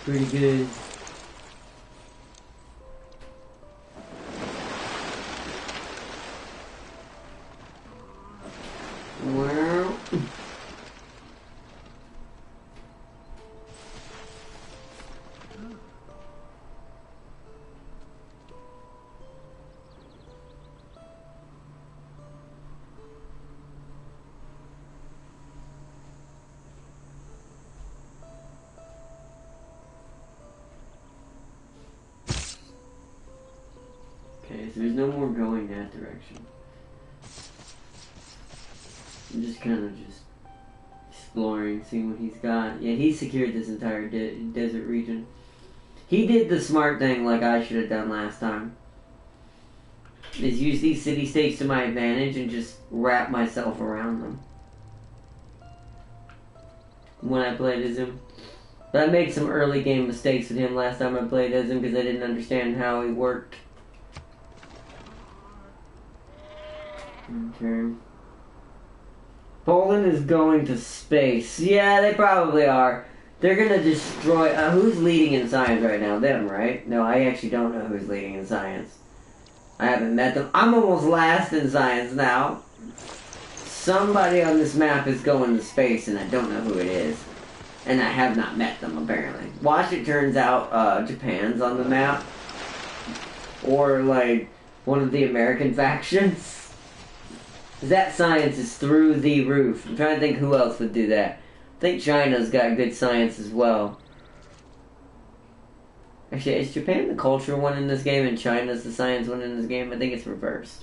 pretty good. Well, okay, so there's no more going that direction. I'm just kind of just exploring, seeing what he's got. Yeah, he secured this entire desert region. He did the smart thing like I should have done last time. Is use these city-states to my advantage and just wrap myself around them. When I played as him. But I made some early game mistakes with him last time I played as him because I didn't understand how he worked. Okay. Poland is going to space. Yeah, they probably are. They're gonna destroy... who's leading in science right now? Them, right? No, I actually don't know who's leading in science. I haven't met them. I'm almost last in science now. Somebody on this map is going to space, and I don't know who it is. And I have not met them, apparently. Watch, it turns out Japan's on the map. Or, like, one of the American factions. That science is through the roof. I'm trying to think who else would do that. I think China's got good science as well. Actually, is Japan the culture one in this game and China's the science one in this game? I think it's reversed.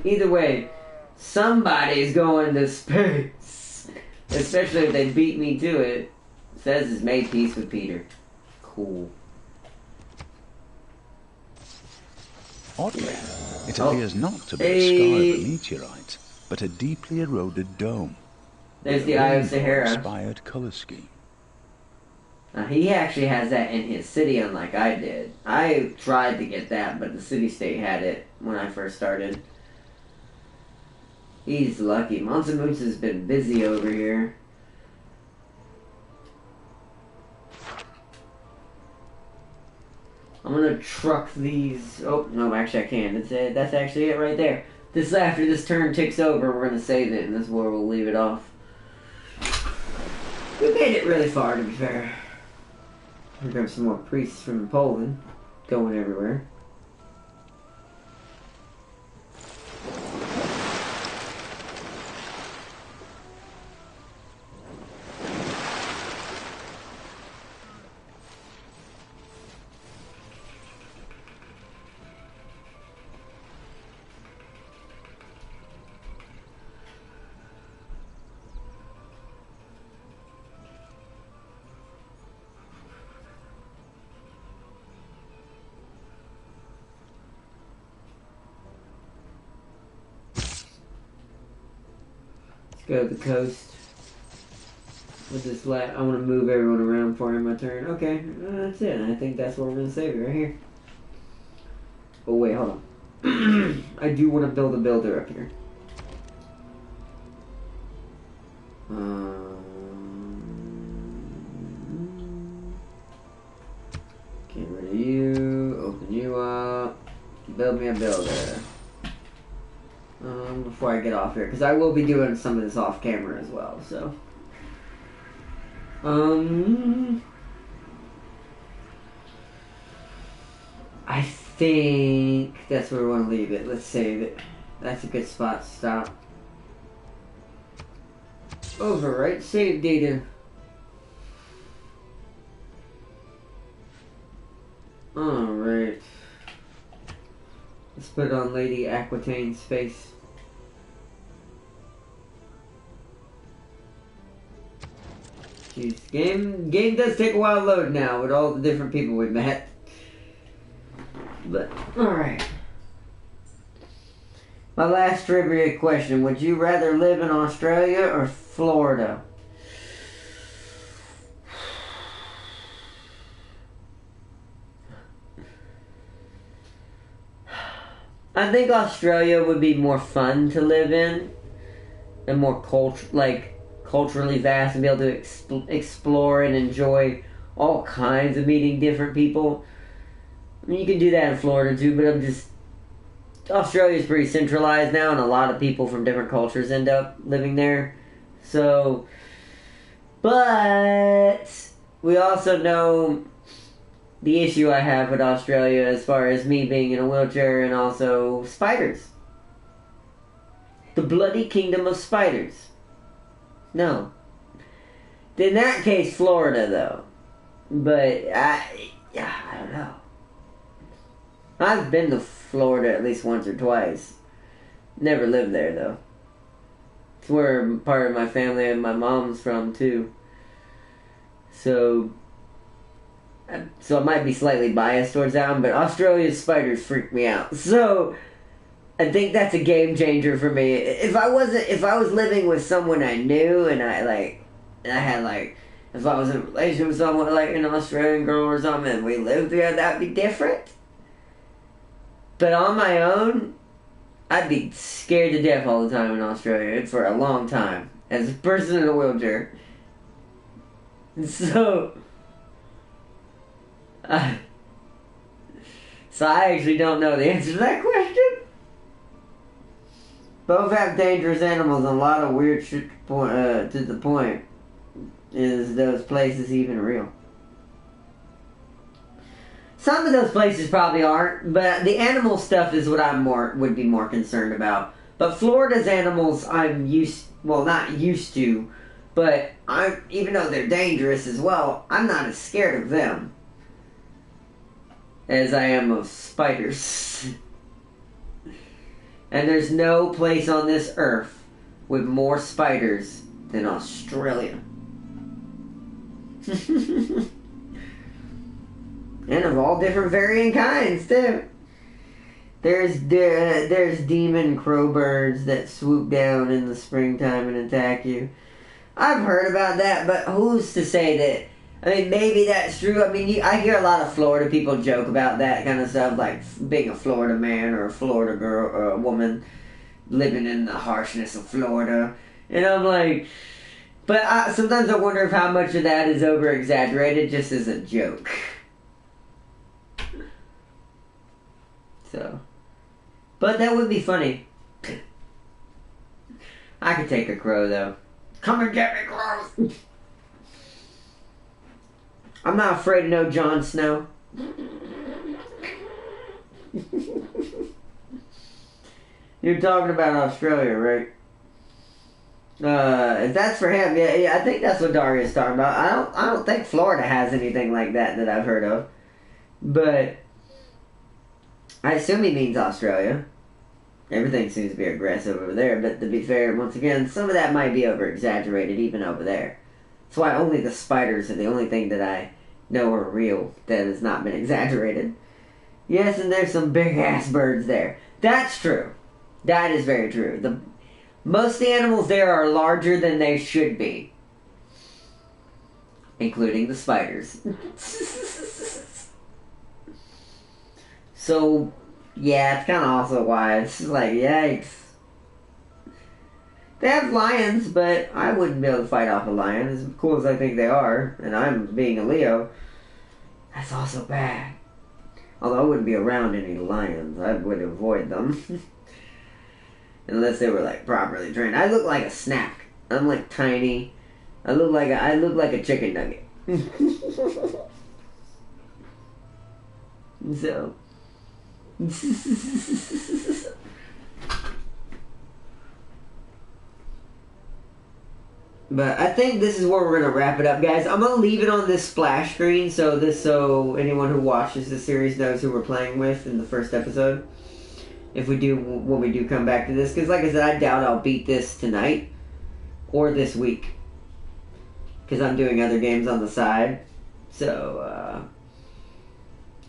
Either way, somebody's going to space. Especially if they beat me to it. It says it's made peace with Peter. Cool. Oddly, it appears not to be a scar of a meteorite, but a deeply eroded dome. There's the Eye of Sahara. Inspired color scheme. He actually has that in his city, unlike I did. I tried to get that, but the city-state had it when I first started. He's lucky. Monsamoose has been busy over here. I'm gonna truck these... Oh, no, actually I can. That's actually it right there. This after this turn ticks over, we're gonna save it, and this is where we'll leave it off. We made it really far, to be fair. We'll grab some more priests from Poland. Going everywhere. Go to the coast. With this I want to move everyone around for my turn. Okay, that's it. I think that's what we're going to save it right here. Oh wait, hold on. I do want to build a builder up here. Get rid of you. Open you up. Build me a builder. Before I get off here, because I will be doing some of this off camera as well, so. I think that's where we want to leave it. Let's save it. That's a good spot to stop. Overwrite save data. Alright. Let's put on Lady Aquitaine's face. Jeez, game does take a while to load now with all the different people we've met. But, alright. My last trivia question. Would you rather live in Australia or Florida? I think Australia would be more fun to live in. And more culturally vast and be able to explore and enjoy all kinds of meeting different people. I mean, you can do that in Florida too, but Australia's pretty centralized now, and a lot of people from different cultures end up living there. So, but we also know the issue I have with Australia as far as me being in a wheelchair and also spiders. The bloody kingdom of spiders. No. In that case, Florida, though. But, I don't know. I've been to Florida at least once or twice. Never lived there, though. It's where part of my family and my mom's from, too. So I might be slightly biased towards that one, but Australia's spiders freak me out. So I think that's a game changer for me. If I was living with someone I knew and if I was in a relationship with someone like an Australian girl or something and we lived together, that'd be different. But on my own, I'd be scared to death all the time in Australia for a long time as a person in a wheelchair. So I actually don't know the answer to that question. Both have dangerous animals and a lot of weird shit to the point. Is those places even real? Some of those places probably aren't, but the animal stuff is what would be more concerned about. But Florida's animals not used to, but even though they're dangerous as well, I'm not as scared of them as I am of spiders. And there's no place on this earth with more spiders than Australia. And of all different varying kinds, too. There's demon crowbirds that swoop down in the springtime and attack you. I've heard about that, but who's to say that? I mean, maybe that's true. I mean, I hear a lot of Florida people joke about that kind of stuff, like being a Florida man or a Florida girl or a woman living in the harshness of Florida. And I'm like, but sometimes I wonder if how much of that is over-exaggerated just as a joke. So, but that would be funny. I could take a crow, though. Come and get me, crows! I'm not afraid of no Jon Snow. You're talking about Australia, right? If that's for him, yeah, I think that's what Daria's talking about. I don't think Florida has anything like that I've heard of. But I assume he means Australia. Everything seems to be aggressive over there, but to be fair, once again, some of that might be over-exaggerated even over there. That's why only the spiders are the only thing that I know are real that has not been exaggerated. Yes, and there's some big-ass birds there. That's true. That is very true. Most of the animals there are larger than they should be. Including the spiders. So, yeah, it's kind of also why it's like, yikes. They have lions, but I wouldn't be able to fight off a lion, as cool as I think they are, and I'm being a Leo. That's also bad. Although I wouldn't be around any lions, I would avoid them. Unless they were, like, properly trained. I look like a snack. I'm, like, tiny. I look like a chicken nugget. So... But I think this is where we're gonna wrap it up, guys. I'm gonna leave it on this splash screen so anyone who watches the series knows who we're playing with in the first episode. When we do come back to this, because like I said, I doubt I'll beat this tonight or this week, because I'm doing other games on the side. So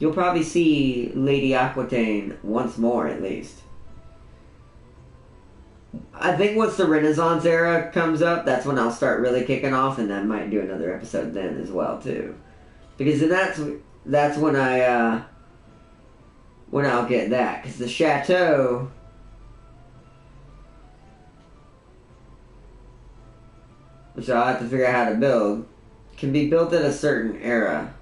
you'll probably see Lady Aquitaine once more at least. I think once the Renaissance era comes up, that's when I'll start really kicking off, and I might do another episode then as well too, because then that's when I'll get that, because the chateau, which I'll have to figure out how to build, can be built at a certain era.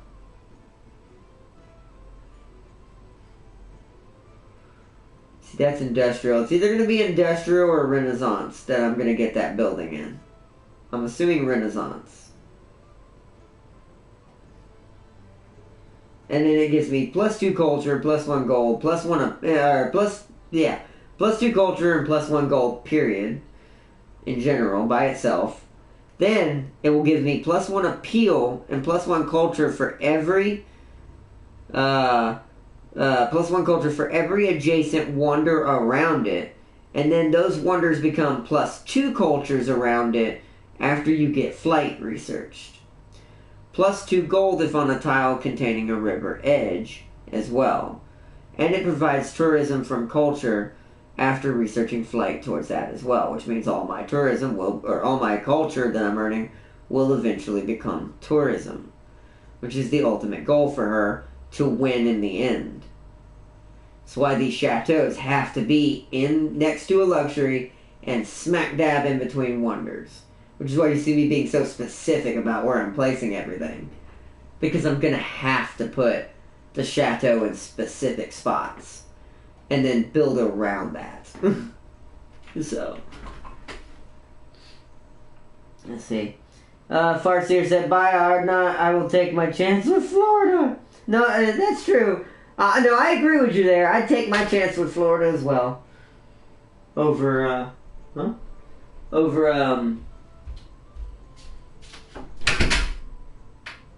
See, that's industrial. It's either going to be industrial or Renaissance that I'm going to get that building in. I'm assuming Renaissance. And then it gives me +2 culture, +1 gold, +2 culture and +1 gold, period. In general, by itself. Then it will give me +1 appeal and +1 culture for every +1 culture for every adjacent wonder around it. And then those wonders become +2 cultures around it after you get flight researched. +2 gold if on a tile containing a river edge as well. And it provides tourism from culture after researching flight towards that as well, which means all my tourism will, or all my culture that I'm earning will eventually become tourism, which is the ultimate goal for her to win in the end. That's why these chateaus have to be in next to a luxury and smack dab in between wonders, which is why you see me being so specific about where I'm placing everything, because I'm gonna have to put the chateau in specific spots and then build around that. So, let's see. Farseer said, "Bye, Ardna. I will take my chance with Florida." No, that's true. No, I agree with you there. I'd take my chance with Florida as well. Over,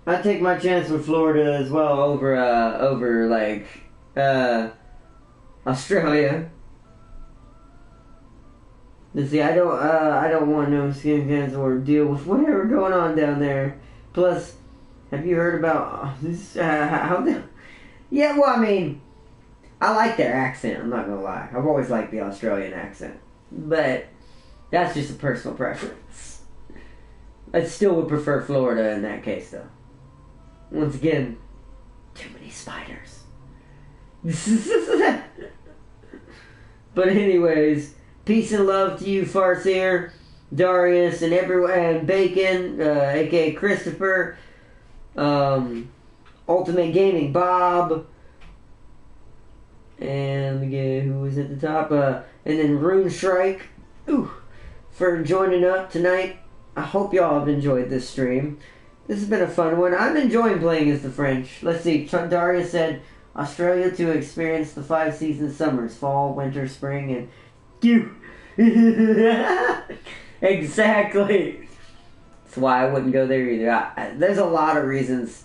I'd take my chance with Florida as well over like, Australia. Let's see, I don't want no skin cancer or deal with whatever going on down there. Plus, have you heard about this? Yeah, well, I mean, I like their accent. I'm not gonna lie. I've always liked the Australian accent, but that's just a personal preference. I still would prefer Florida in that case, though. Once again, too many spiders. But anyways, peace and love to you, Farseer, Darius, and everyone, and Bacon, aka Christopher, Ultimate Gaming Bob, and again, who was at the top, and then Rune Strike, for joining up tonight. I hope y'all have enjoyed this stream. This has been a fun one. I'm enjoying playing as the French. Let's see, Darius said, Australia to experience the 5 season summers, fall, winter, spring, and exactly. That's why I wouldn't go there either. There's a lot of reasons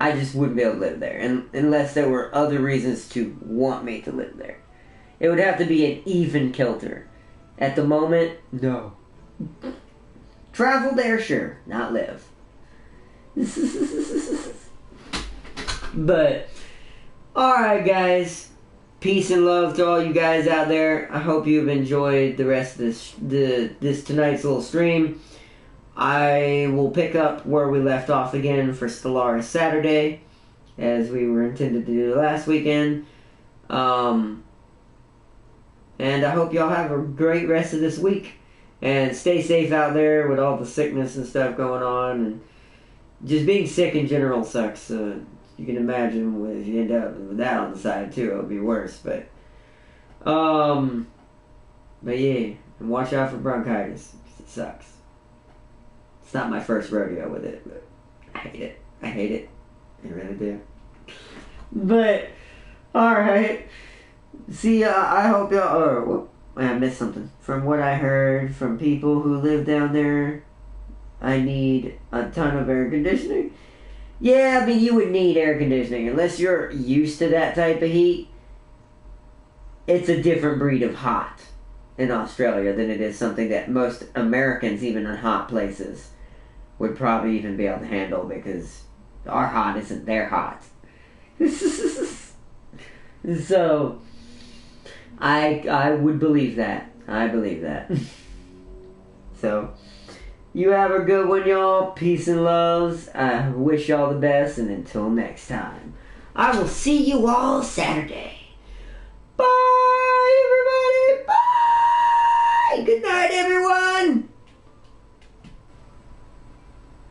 I just wouldn't be able to live there, unless there were other reasons to want me to live there. It would have to be an even kilter. At the moment, no. Travel there, sure. Not live. But, alright guys. Peace and love to all you guys out there. I hope you've enjoyed the rest of this tonight's little stream. I will pick up where we left off again for Stellaris Saturday, as we were intended to do last weekend. And I hope y'all have a great rest of this week. And stay safe out there with all the sickness and stuff going on. And just being sick in general sucks. You can imagine if you end up with that on the side too, it'll be worse. But yeah, and watch out for bronchitis. It sucks. It's not my first rodeo with it, but I hate it. I hate it. I really do. But alright. See, I hope y'all. I missed something. From what I heard from people who live down there, I need a ton of air conditioning. Yeah, I mean, you would need air conditioning. Unless you're used to that type of heat, it's a different breed of hot in Australia than it is something that most Americans, even in hot places, would probably even be able to handle, because our hot isn't their hot. So, I would believe that. I believe that. So, you have a good one, y'all. Peace and loves. I wish y'all the best, and until next time, I will see you all Saturday. Bye, everybody. Bye. Good night, everyone.